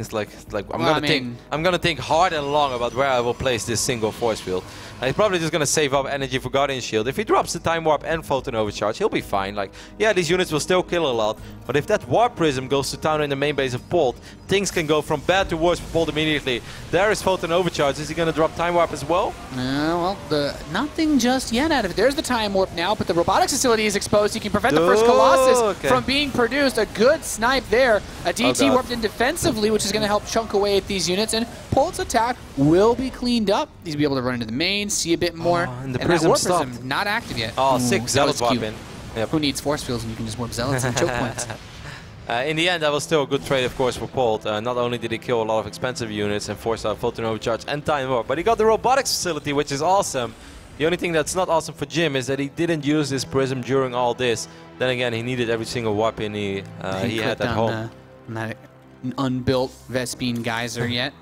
[SPEAKER 2] It's like I'm gonna think hard and long about where I will place this single force field. And he's probably just gonna save up energy for Guardian Shield. If he drops the Time Warp and Photon Overcharge, he'll be fine. Like, yeah, these units will still kill a lot, but if that Warp Prism goes to town in the main base of Polt, things can go from bad to worse for Polt immediately. There is Photon Overcharge. Is he gonna drop Time Warp as well?
[SPEAKER 3] Well, nothing just yet out of it. There's the Time Warp now, but the robotics facility is exposed. He can prevent the first Colossus from being produced. A good snipe there. A DT warped in defensively, which is is going to help chunk away at these units, and Polt's attack will be cleaned up. He's going to be able to run into the main, see a bit more.
[SPEAKER 2] And the
[SPEAKER 3] that
[SPEAKER 2] prism
[SPEAKER 3] warp
[SPEAKER 2] stopped.
[SPEAKER 3] prism not active yet.
[SPEAKER 2] Oh, sick Zealot
[SPEAKER 3] cute.
[SPEAKER 2] weapon. Yep.
[SPEAKER 3] Who needs force fields when you can just warp zealots and choke points?
[SPEAKER 2] In the end, that was still a good trade, of course, for Polt. Not only did he kill a lot of expensive units and force out Photon Overcharge and Time Warp, but he got the robotics facility, which is awesome. The only thing that's not awesome for Jim is that he didn't use his prism during all this. Then again, he needed every single weapon he had at home.
[SPEAKER 3] Not an unbuilt Vespine Geyser yet.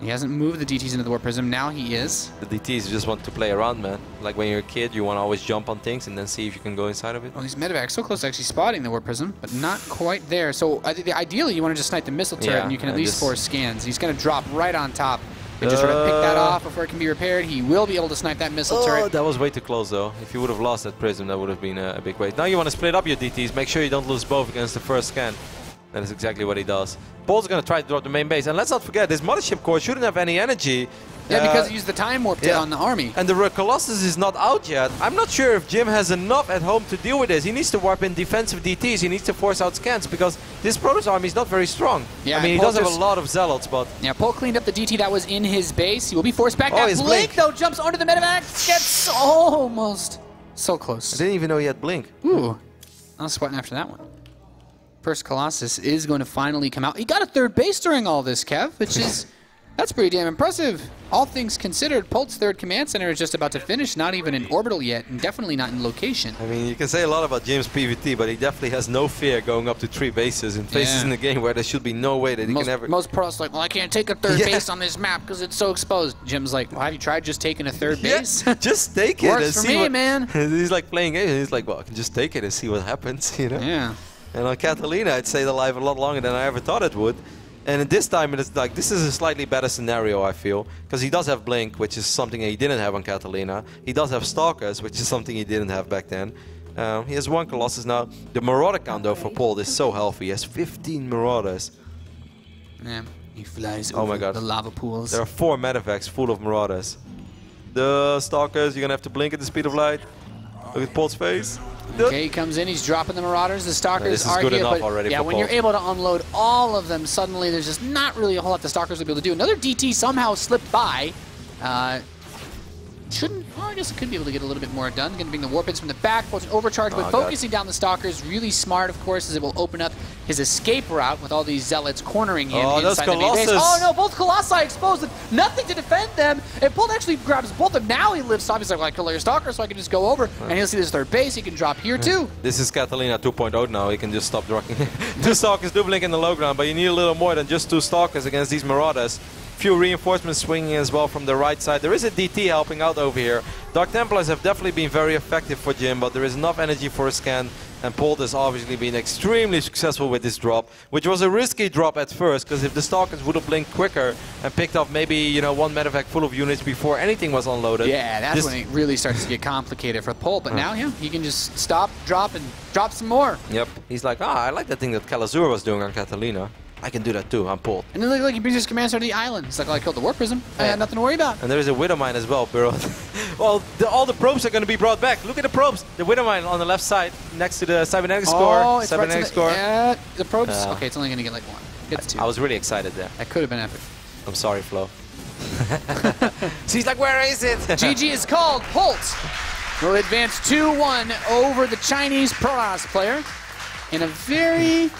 [SPEAKER 3] He hasn't moved the DTs into the Warp Prism. Now he is.
[SPEAKER 2] The DTs just want to play around, man. Like when you're a kid, you want to always jump on things and then see if you can go inside of it.
[SPEAKER 3] Well, these medevacs so close to actually spotting the Warp Prism, but not quite there. So I think ideally you want to just snipe the missile turret and you can at least force scans. He's going to drop right on top. And just pick that off before it can be repaired. He will be able to snipe that missile turret.
[SPEAKER 2] That was way too close, though. If you would have lost that prism, that would have been a big waste. Now you want to split up your DTs. Make sure you don't lose both against the first scan. That is exactly what he does. Polt's going to try to drop the main base. And let's not forget, this mothership core shouldn't have any energy.
[SPEAKER 3] Yeah, because he used the time warp on the army.
[SPEAKER 2] And the Colossus is not out yet. I'm not sure if Jim has enough at home to deal with this. He needs to warp in defensive DTs. He needs to force out scans because this Protoss army is not very strong. Yeah, I mean, he does have a lot of zealots, but...
[SPEAKER 3] Yeah, Polt cleaned up the DT that was in his base. He will be forced back. That Blink, though, jumps onto the medevac. Gets almost so close.
[SPEAKER 2] I didn't even know he had Blink.
[SPEAKER 3] Ooh. I was sweating after that one. First Colossus is going to finally come out. He got a third base during all this, Kev, which is... That's pretty damn impressive. All things considered, Polt's third command center is just about to finish, not even in orbital yet, and definitely not in location.
[SPEAKER 2] I mean, you can say a lot about Jim's PvT, but he definitely has no fear going up to 3 bases in phases in the game where there should be no way that he can ever...
[SPEAKER 3] Most pros like, well, I can't take a third base on this map because it's so exposed. Jim's like, well, have you tried just taking a third base?
[SPEAKER 2] Just take it
[SPEAKER 3] Works
[SPEAKER 2] and
[SPEAKER 3] for
[SPEAKER 2] see
[SPEAKER 3] me, man.
[SPEAKER 2] He's like playing games, and he's like, well, I can just take it and see what happens, you know?
[SPEAKER 3] Yeah.
[SPEAKER 2] And on Catalina, it stayed alive a lot longer than I ever thought it would. And at this time, it's like, this is a slightly better scenario, I feel. Because he does have Blink, which is something he didn't have on Catalina. He does have Stalkers, which is something he didn't have back then. He has 1 Colossus now. The Marauder count, though, for Polt is so healthy. He has 15 Marauders.
[SPEAKER 3] Yeah, he flies over the lava pools.
[SPEAKER 2] There are 4 medevacs full of Marauders. The Stalkers, you're going to have to blink at the speed of light. Look at Polt's face.
[SPEAKER 3] Okay, he comes in, he's dropping the Marauders, the Stalkers
[SPEAKER 2] this is
[SPEAKER 3] are
[SPEAKER 2] good
[SPEAKER 3] here,
[SPEAKER 2] enough
[SPEAKER 3] but
[SPEAKER 2] already for
[SPEAKER 3] when
[SPEAKER 2] Polt.
[SPEAKER 3] you're able to unload all of them, suddenly there's just not really a whole lot the Stalkers will be able to do. Another DT somehow slipped by. Well, I guess it could be able to get a little bit more done. Going to bring the warp-ins from the back, force an overcharge, but focusing down the Stalkers, really smart, of course, as it will open up his escape route with all these zealots cornering him inside the main base. Oh no, both Colossi exposed with nothing to defend them, and Polt actually grabs both of them. Now he lives off. He's like, well, I kill your Stalker, so I can just go over, and he'll see this third base. He can drop here too.
[SPEAKER 2] This is Catalina 2.0 now. He can just stop dropping. 2 Stalkers do blink in the low ground, but you need a little more than just 2 Stalkers against these Marauders. Few reinforcements swinging as well from the right side. There is a DT helping out over here. Dark Templars have definitely been very effective for Jim, but there is enough energy for a scan, and Polt has obviously been extremely successful with this drop, which was a risky drop at first, because if the Stalkers would have blinked quicker and picked up maybe, you know, 1 medevac full of units before anything was unloaded.
[SPEAKER 3] Yeah, that's when it really starts to get complicated for Polt, but now, he can just stop, drop, and drop some more.
[SPEAKER 2] Yep, he's like, I like that thing that Kalazur was doing on Catalina. I can do that too, I'm Polt.
[SPEAKER 3] And then look like he brings his command center to the island. He's like, I killed the Warp Prism. I had nothing to worry about.
[SPEAKER 2] And there is a Widowmine as well, bro. Well, all the probes are going to be brought back. Look at the probes. The Widowmine on the left side, next to the cybernetic score.
[SPEAKER 3] It's
[SPEAKER 2] cybernetic score.
[SPEAKER 3] Yeah, the probes. Okay, it's only going to get like 1. Gets 2.
[SPEAKER 2] I was really excited there.
[SPEAKER 3] That could have been epic.
[SPEAKER 2] I'm sorry, Flo. So he's like, where is it?
[SPEAKER 3] GG is called. Polt will advance 2-1 over the Chinese Protoss player in a very...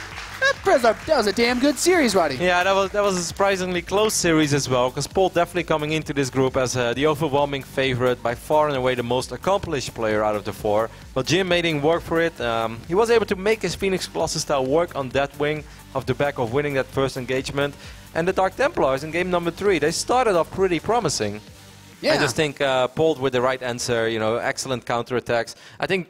[SPEAKER 3] That was a damn good series, Roddy.
[SPEAKER 2] Yeah, that was a surprisingly close series as well, because Polt definitely coming into this group as the overwhelming favorite, by far and away the most accomplished player out of the 4. But Jim made him work for it. He was able to make his Phoenix Colossus style work on that wing off the back of winning that first engagement. And the Dark Templars in game number 3, they started off pretty promising. Yeah. I just think Polt with the right answer, you know, excellent counterattacks. I think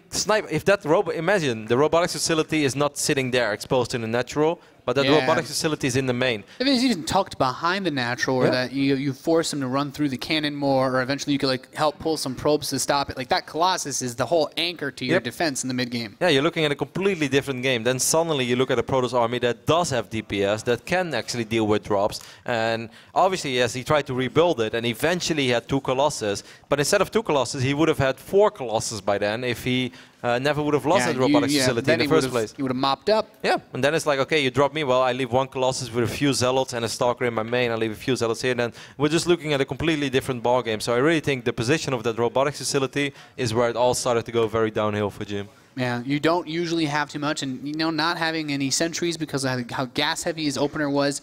[SPEAKER 2] if that imagine the robotics facility is not sitting there exposed in the natural, but that robotics facility is in the main.
[SPEAKER 3] If it's even tucked behind the natural, or that you force him to run through the cannon more, or eventually you could like help pull some probes to stop it. Like that Colossus is the whole anchor to your defense in the mid game.
[SPEAKER 2] Yeah, you're looking at a completely different game. Then suddenly you look at a Protoss army that does have DPS, that can actually deal with drops. And obviously, yes, he tried to rebuild it, and eventually he had 2 Colossus. But instead of 2 Colossus, he would have had 4 Colossus by then if he never would have lost that robotics facility in the first place.
[SPEAKER 3] He would have mopped up.
[SPEAKER 2] Yeah, and then it's like, okay, you drop me. Well, I leave one Colossus with a few Zealots and a Stalker in my main. I leave a few Zealots here. And then we're just looking at a completely different ballgame. So I really think the position of that robotics facility is where it all started to go very downhill for Jim.
[SPEAKER 3] Yeah, you don't usually have too much. And, you know, not having any sentries because of how gas-heavy his opener was,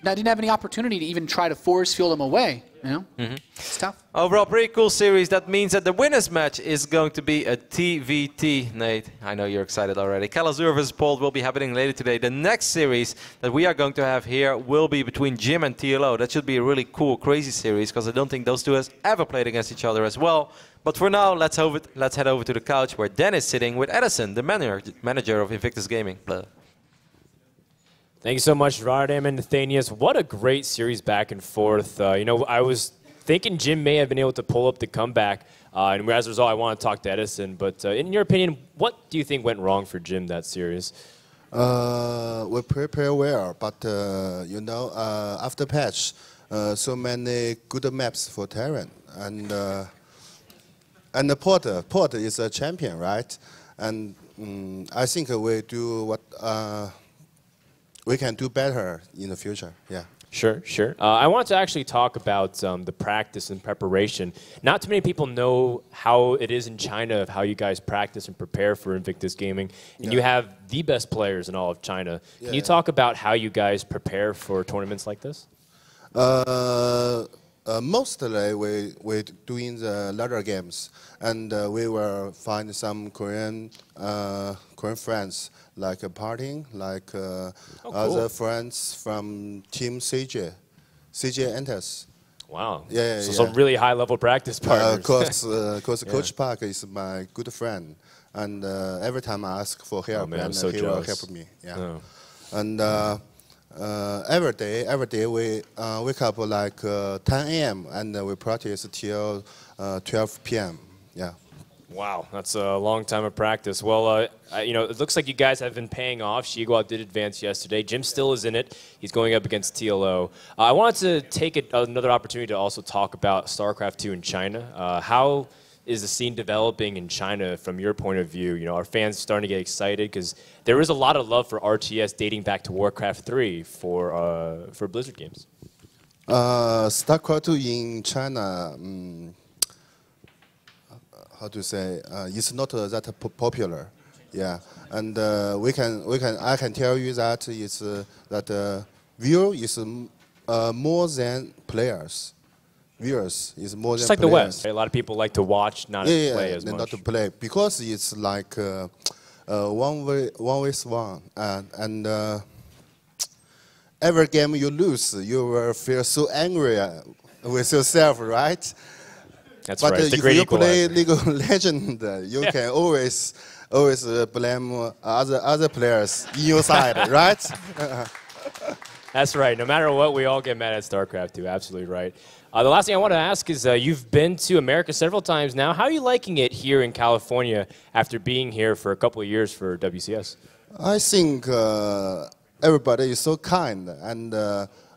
[SPEAKER 3] didn't have any opportunity to even try to force field him away. You know, it's tough.
[SPEAKER 2] Overall, pretty cool series. That means that the winners match is going to be a TvT. Nate, I know you're excited already. Kalazur vs. Polt will be happening later today. The next series that we are going to have here will be between Jim and TLO. That should be a really cool, crazy series because I don't think those two has ever played against each other as well. But for now, let's head over to the couch where Dan is sitting with Edison, the manager of Invictus Gaming. Blah.
[SPEAKER 1] Thank you so much, Rotterdam and Nathanius. What a great series back and forth. You know, I was thinking Jim may have been able to pull up the comeback, and as a result, I want to talk to Edison. But in your opinion, what do you think went wrong for Jim that series?
[SPEAKER 4] We prepare well, but you know, after patch, so many good maps for Terran, and the Polt is a champion, right? And I think we do what. We can do better in the future, yeah.
[SPEAKER 1] Sure, sure. I want to actually talk about the practice and preparation. Not too many people know how it is in China, of how you guys practice and prepare for Invictus Gaming. And you have the best players in all of China. Can you talk about how you guys prepare for tournaments like this?
[SPEAKER 4] Mostly we doing the ladder games, and we will find some Korean friends like partying, like other friends from Team CJ enters.
[SPEAKER 1] Wow.
[SPEAKER 4] Yeah,
[SPEAKER 1] so some really high-level practice partners.
[SPEAKER 4] Because Coach Park is my good friend, and every time I ask for help,
[SPEAKER 1] man,
[SPEAKER 4] and
[SPEAKER 1] so
[SPEAKER 4] he will help me. Yeah.
[SPEAKER 1] Oh.
[SPEAKER 4] And every day we wake up like 10 a.m. and we practice till 12 p.m. Yeah.
[SPEAKER 1] Wow, that's a long time of practice. Well, you know, it looks like you guys have been paying off. Shiguo did advance yesterday. Jim still is in it. He's going up against TLO. I wanted to take another opportunity to also talk about StarCraft II in China. How is the scene developing in China from your point of view? You know, are fans starting to get excited? Because there is a lot of love for RTS dating back to Warcraft 3 for Blizzard games.
[SPEAKER 4] StarCraft II in China, how to say, it's not that popular, yeah. And I can tell you that it's that viewer is more than players. Viewers is more
[SPEAKER 1] Just
[SPEAKER 4] than
[SPEAKER 1] like
[SPEAKER 4] players.
[SPEAKER 1] the West. Right? A lot of people like to watch, not play as much.
[SPEAKER 4] Not to play because it's like one vs one, and every game you lose, you will feel so angry with yourself, right?
[SPEAKER 1] That's
[SPEAKER 4] but
[SPEAKER 1] right.
[SPEAKER 4] if you play League of Legends, you can always blame other players in your side, right?
[SPEAKER 1] That's right. No matter what, we all get mad at StarCraft II. Absolutely right. The last thing I want to ask is, you've been to America several times now. How are you liking it here in California after being here for a couple of years for WCS?
[SPEAKER 4] I think everybody is so kind, and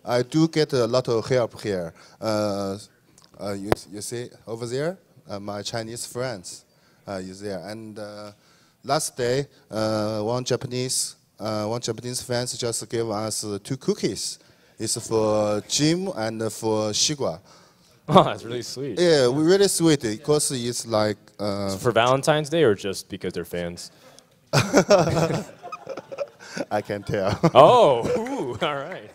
[SPEAKER 4] I do get a lot of help here. You see over there, my Chinese friends is there. And last day, one Japanese fans just gave us 2 cookies. It's for Jim and for Shiguo.
[SPEAKER 1] Oh, that's really sweet.
[SPEAKER 4] Yeah, really sweet because it's like...
[SPEAKER 1] for Valentine's Day or just because they're fans?
[SPEAKER 4] I can tell.
[SPEAKER 1] Oh, ooh, all right.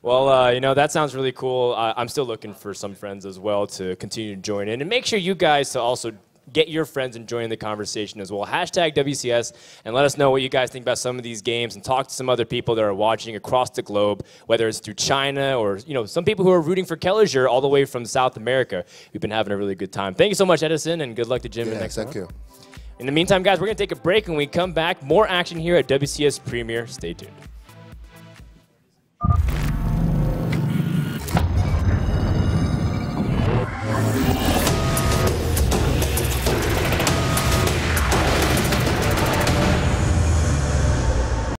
[SPEAKER 1] Well, you know, that sounds really cool. I'm still looking for some friends as well to continue to join in. And make sure you guys to also get your friends and join the conversation as well. Hashtag WCS and let us know what you guys think about some of these games and talk to some other people that are watching across the globe, whether it's through China or, you know, some people who are rooting for Kelliger all the way from South America. We've been having a really good time. Thank you so much, Edison, and good luck to Jim in the next one.
[SPEAKER 4] Thank you.
[SPEAKER 1] In the meantime, guys, we're going to take a break. When we come back, more action here at WCS Premier. Stay tuned.